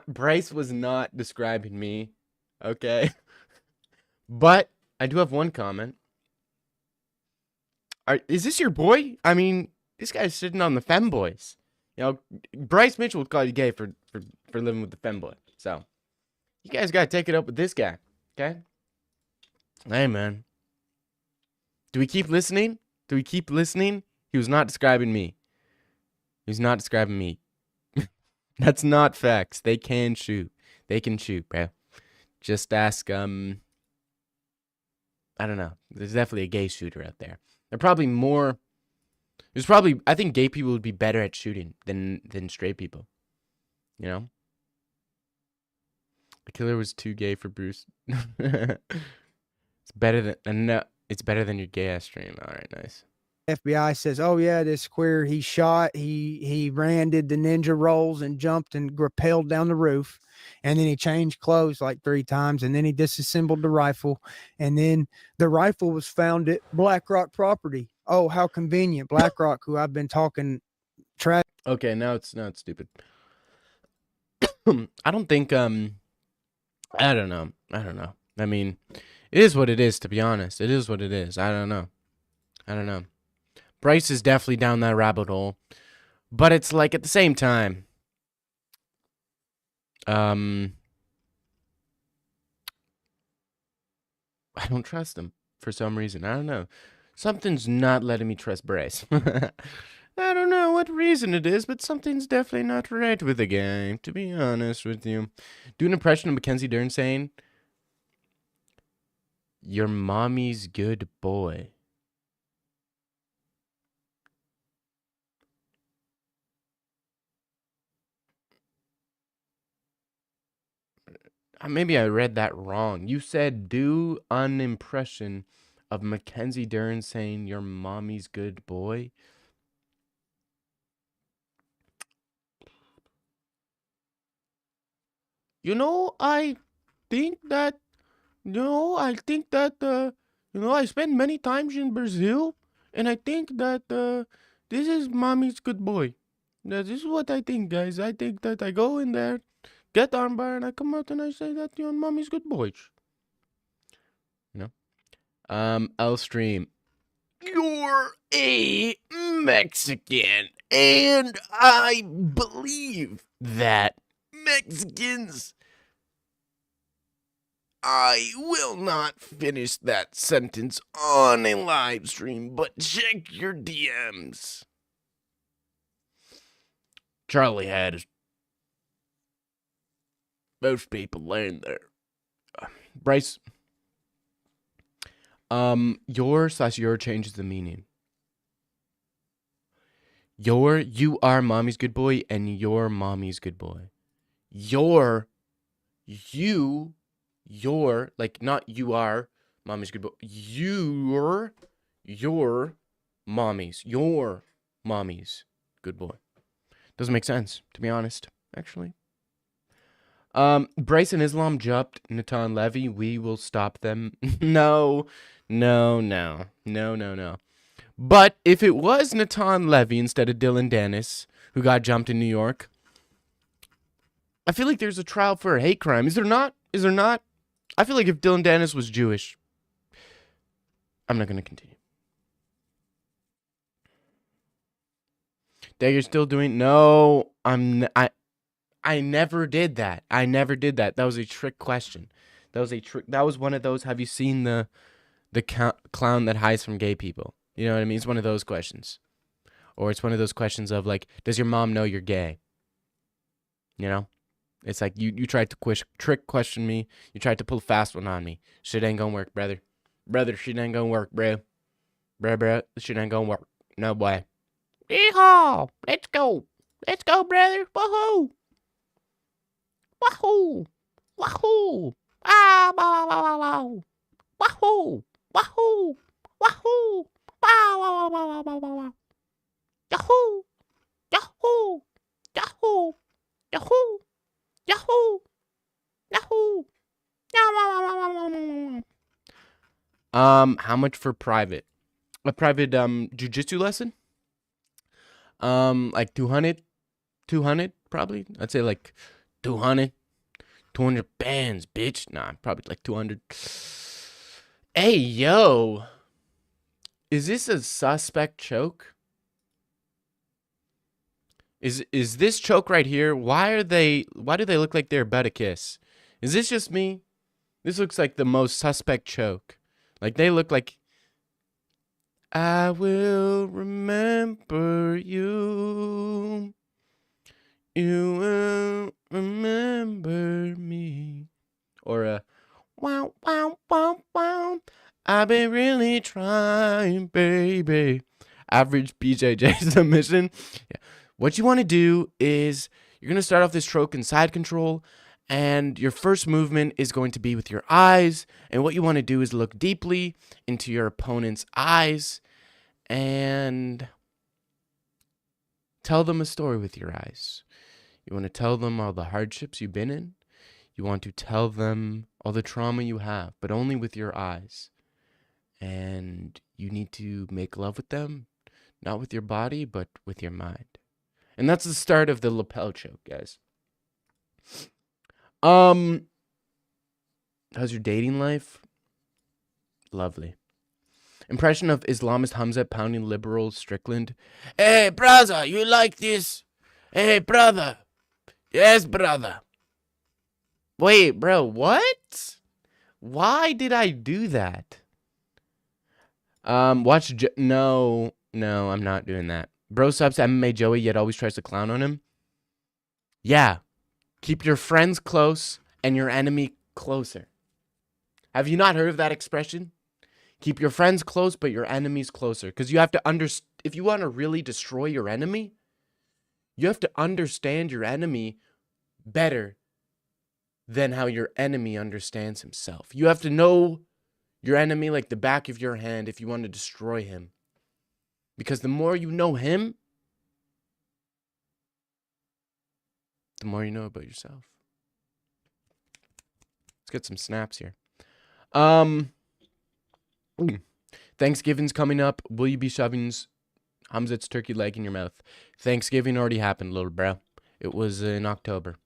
S2: Bryce was not describing me, okay? But I do have one comment. Is this your boy? I mean, this guy's sitting on the femboys. Bryce Mitchell would call you gay for living with the femboy. So, you guys gotta take it up with this guy, okay? Hey, man. Do we keep listening? He was not describing me. That's not facts. They can shoot. They can shoot, bro. Just ask, I don't know. There's definitely a gay shooter out there. I think gay people would be better at shooting than straight people. The killer was too gay for Bruce. It's better than your gay ass stream. All right, nice.
S4: FBI says, oh yeah, this queer, he shot, he ran, did the ninja rolls and jumped and rappelled down the roof. And then he changed clothes like 3 times. And then he disassembled the rifle. And then the rifle was found at Black Rock property. Oh, how convenient. Black Rock, who I've been talking trash.
S2: Okay, now it's stupid. I don't think, I don't know. I mean, it is what it is, to be honest. It is what it is. I don't know. Bryce is definitely down that rabbit hole. But it's like at the same time, I don't trust him for some reason. I don't know. Something's not letting me trust Bryce. I don't know what reason it is, but something's definitely not right with the guy, to be honest with you. Do an impression of Mackenzie Dern saying, "Your mommy's good boy." Maybe I read that wrong. You said do an impression of Mackenzie Dern saying your mommy's good boy. I think that, I spent many times in Brazil, and I think that, this is mommy's good boy. This is what I think, guys. I think that I go in there, get armbar, and I come out and I say that you're mommy's good boy. Elstream. You're a Mexican, and I believe that Mexicans. I will not finish that sentence on a live stream, but check your DMs. Charlie had Most people land there. Bryce, your changes the meaning. You are mommy's good boy, and you're mommy's good boy. Your, like, not you are mommy's good boy. Your mommy's good boy. Doesn't make sense, to be honest, actually. Bryce and Islam jumped Natan Levy. We will stop them. No. But if it was Natan Levy instead of Dylan Dennis, who got jumped in New York, I feel like there's a trial for a hate crime. Is there not? I feel like if Dylan Dennis was Jewish, I'm not going to continue. Dagger's still doing... No, I never did that. That was a trick question. That was one of those, have you seen the clown that hides from gay people? You know what I mean? It's one of those questions. Or it's one of those questions of, like, does your mom know you're gay? You know? It's like, you tried to trick question me. You tried to pull a fast one on me. Shit ain't gonna work, brother. Brother, shit ain't gonna work, bro. Bro, shit ain't gonna work. No way. Yeehaw! Let's go, brother. Woohoo! Wahoo! Wahoo! Ah, wow, wow, wow. Wahoo! Wahoo! Wahoo! Wow, wow, wow, wow, wow, wow. Yahoo! Yahoo! Yahoo! Yahoo! Yahoo! Yahoo! How much for private? A private jujitsu lesson? Like 200 probably. I'd say like 200 bands, bitch. Nah, probably like 200. Hey, yo. Is this a suspect choke? Is this choke right here? Why do they look like they're about to kiss? Is this just me? This looks like the most suspect choke. Like they look like I will remember you. You will remember me. Or a wow, wow, wow, wow. I've been really trying, baby. Average BJJ submission. Yeah. What you want to do is you're going to start off this choke in side control, and your first movement is going to be with your eyes. And what you want to do is look deeply into your opponent's eyes and tell them a story with your eyes. You want to tell them all the hardships you've been in. You want to tell them all the trauma you have, but only with your eyes. And you need to make love with them, not with your body, but with your mind. And that's the start of the lapel choke, guys. How's your dating life? Lovely. Impression of Islamist Hamza pounding liberal Strickland. Hey, brother, you like this? Hey, brother. Yes, brother. Wait, bro, what? Why did I do that? No, I'm not doing that. Bro subs to MMA Joey, yet always tries to clown on him. Yeah. Keep your friends close and your enemy closer. Have you not heard of that expression? Keep your friends close, but your enemies closer. Because you have to if you want to really destroy your enemy, you have to understand your enemy better than how your enemy understands himself. You have to know your enemy like the back of your hand if you want to destroy him. Because the more you know him, the more you know about yourself. Let's get some snaps here. Thanksgiving's coming up. Will you be shoving Hamzat's turkey leg in your mouth? Thanksgiving already happened, little bro. It was in October.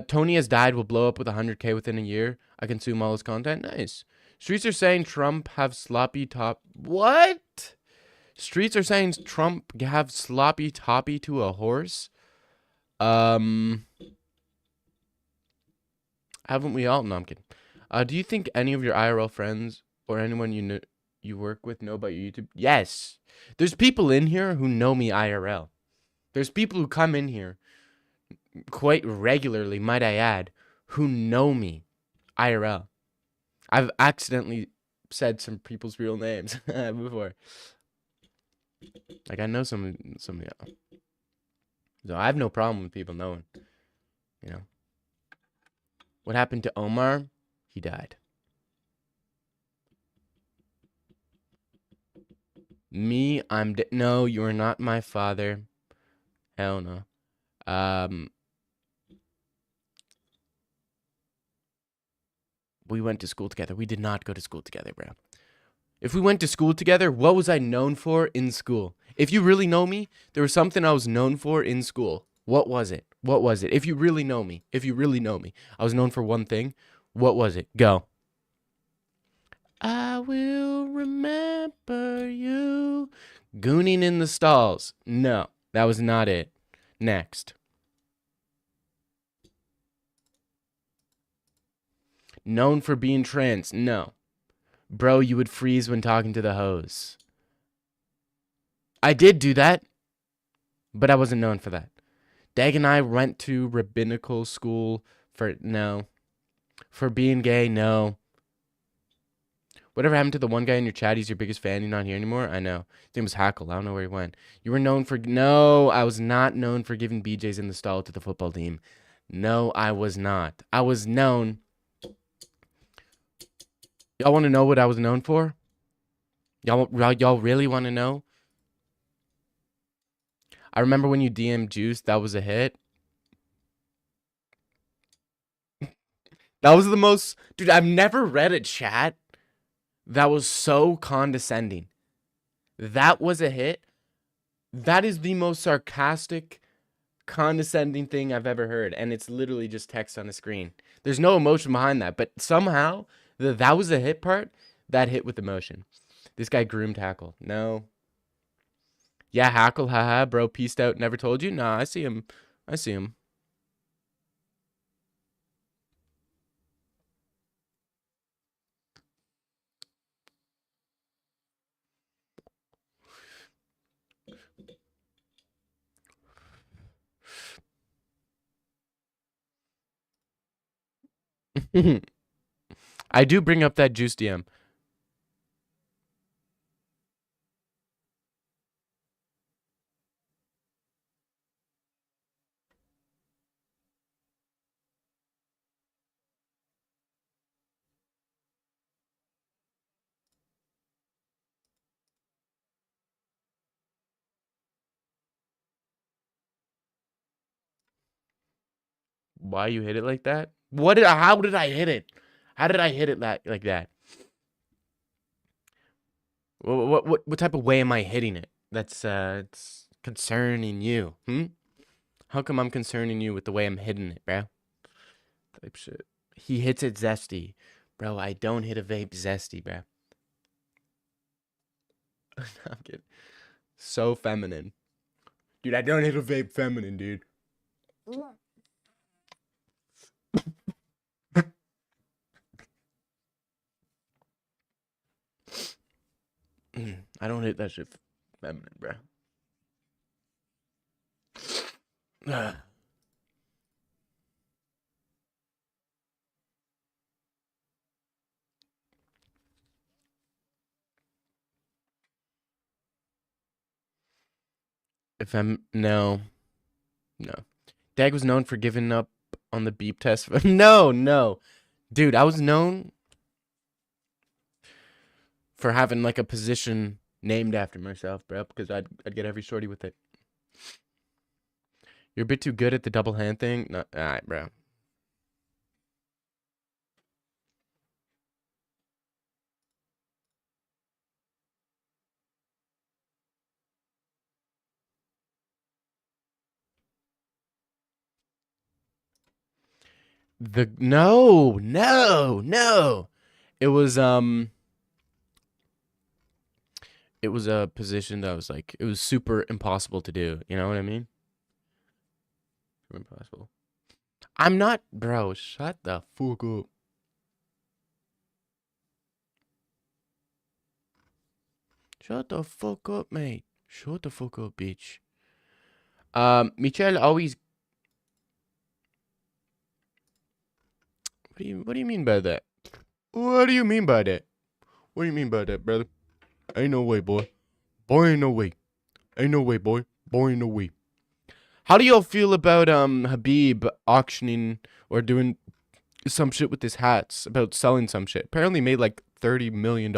S2: Tony has died. Will blow up with 100K within a year. I consume all his content. Nice. Streets are saying Trump have sloppy top. What? Streets are saying Trump have sloppy toppy to a horse. Haven't we all? No, I'm kidding. Do you think any of your IRL friends or anyone you work with know about your YouTube? Yes. There's people in here who know me IRL. There's people who come in here quite regularly, might I add, who know me IRL. I've accidentally said some people's real names before. Like I know some yeah. So I have no problem with people knowing. You know. What happened to Omar? He died. Me, no, you are not my father. Hell no. We went to school together. We did not go to school together, bro. If we went to school together, what was I known for in school? If you really know me, there was something I was known for in school. What was it? What was it? If you really know me, I was known for one thing. What was it? Go. I will remember you. Gooning in the stalls. No, that was not it. Next. Known for being trans. No. Bro, you would freeze when talking to the hose. I did do that, but I wasn't known for that. Dag and I went to rabbinical school for no. For being gay, no. Whatever happened to the one guy in your chat? He's your biggest fan. He's not here anymore. I know. His name was Hackle. I don't know where he went. You were known for no. I was not known for giving BJ's in the stall to the football team. No, I was not. I was known. Y'all want to know what I was known for? Y'all really want to know? I remember when you DM'd Juice. That was a hit. That was the most... Dude, I've never read a chat that was so condescending. That was a hit. That is the most sarcastic, condescending thing I've ever heard. And it's literally just text on the screen. There's no emotion behind that. But somehow, that was the hit part. That hit with emotion. This guy groomed Hackle. No. Yeah, Hackle, haha, bro, peaced out, never told you? Nah, I see him. I see him. I do bring up that Juice DM. Why you hit it like that? How did I hit it? How did I hit it like that? What type of way am I hitting it? That's it's concerning you. How come I'm concerning you with the way I'm hitting it, bro? Type shit. He hits it zesty. Bro, I don't hit a vape zesty, bro. I'm kidding. So feminine. Dude, I don't hit a vape feminine, dude. I don't hit that shit feminine, bro. If I'm no. Dag was known for giving up on the beep test. No. Dude, I was known for having like a position named after myself, bro, because I'd get every shorty with it. You're a bit too good at the double hand thing. No, all right, bro. No. It was a position that was like it was super impossible to do. You know what I mean? Super impossible. I'm not, bro. Shut the fuck up. Shut the fuck up, mate. Shut the fuck up, bitch. Michelle always. What do you mean by that? What do you mean by that? What do you mean by that, brother? Ain't no way, boy. Boy, ain't no way. Ain't no way, boy. Boy, ain't no way. How do y'all feel about Habib auctioning or doing some shit with his hats, about selling some shit? Apparently made like $30 million.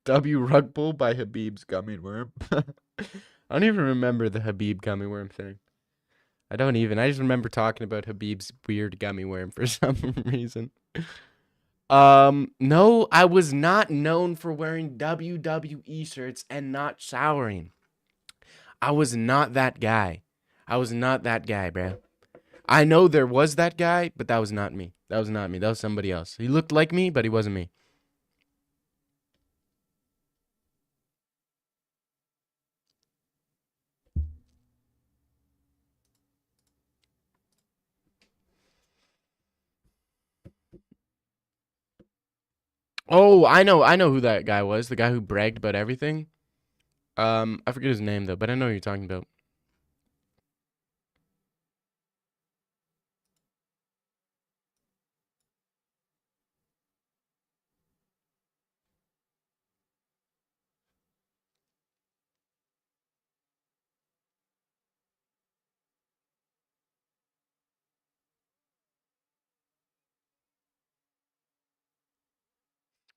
S2: W Rug Pull by Habib's gummy worm. I don't even remember the Habib gummy worm thing. I don't even. I just remember talking about Habib's weird gummy worm for some reason. No, I was not known for wearing WWE shirts and not showering. I was not that guy. I was not that guy, bro. I know there was that guy, but that was not me. That was not me. That was somebody else. He looked like me, but he wasn't me. Oh, I know who that guy was. The guy who bragged about everything. I forget his name though, but I know who you're talking about.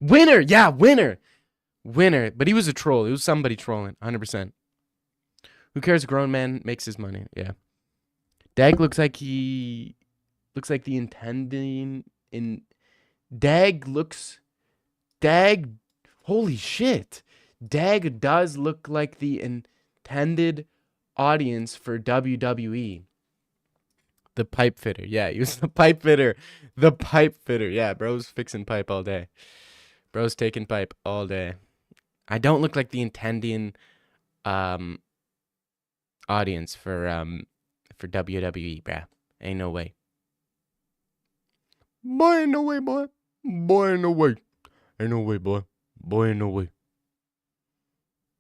S2: Winner, yeah, winner. Winner, but he was a troll. It was somebody trolling, 100%. Who cares? A grown man makes his money. Yeah. Dag looks like the intending in. Dag. Holy shit. Dag does look like the intended audience for WWE. The pipe fitter. Yeah, he was the pipe fitter. The pipe fitter. Yeah, bro's fixing pipe all day. Bro's taking pipe all day. I don't look like the intending audience for WWE, bruh. Ain't no way. Boy, ain't no way, boy. Boy, ain't no way. Ain't no way, boy. Boy, ain't no way.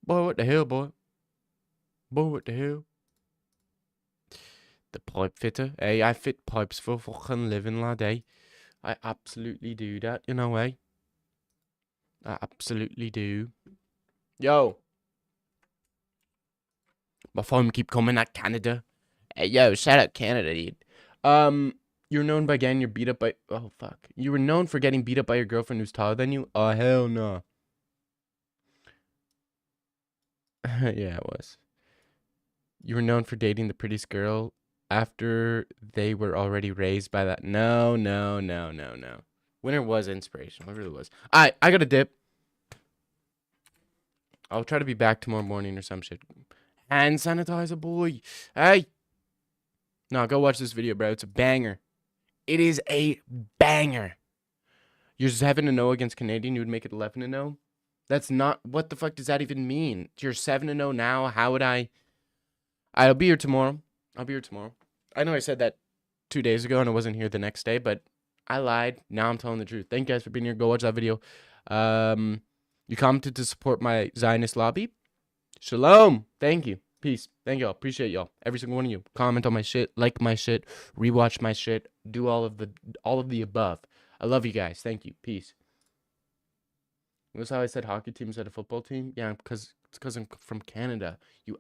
S2: Boy, what the hell, boy? Boy, what the hell? The pipe fitter. Hey, I fit pipes for fucking living, lad, eh? I absolutely do that, you know, eh? I absolutely do. Yo. My phone keep coming at Canada. Hey, yo, shout out Canada, dude. You're known by getting your beat up by... Oh, fuck. You were known for getting beat up by your girlfriend who's taller than you? Oh, hell no. Yeah, it was. You were known for dating the prettiest girl after they were already raised by that. No. Winter was inspirational. It really was. I got a dip. I'll try to be back tomorrow morning or some shit. Hand sanitizer, boy. Hey. No, go watch this video, bro. It's a banger. It is a banger. You're 7-0 against Canadian. You would make it 11-0. That's not. What the fuck does that even mean? You're 7-0 now. How would I? I'll be here tomorrow. I know I said that 2 days ago and I wasn't here the next day, but I lied. Now I'm telling the truth. Thank you guys for being here. Go watch that video. You commented to support my Zionist lobby. Shalom. Thank you. Peace. Thank y'all. Appreciate y'all. Every single one of you. Comment on my shit. Like my shit. Rewatch my shit. Do all of the above. I love you guys. Thank you. Peace. Notice how I said hockey team instead of football team? Yeah, because I'm from Canada. You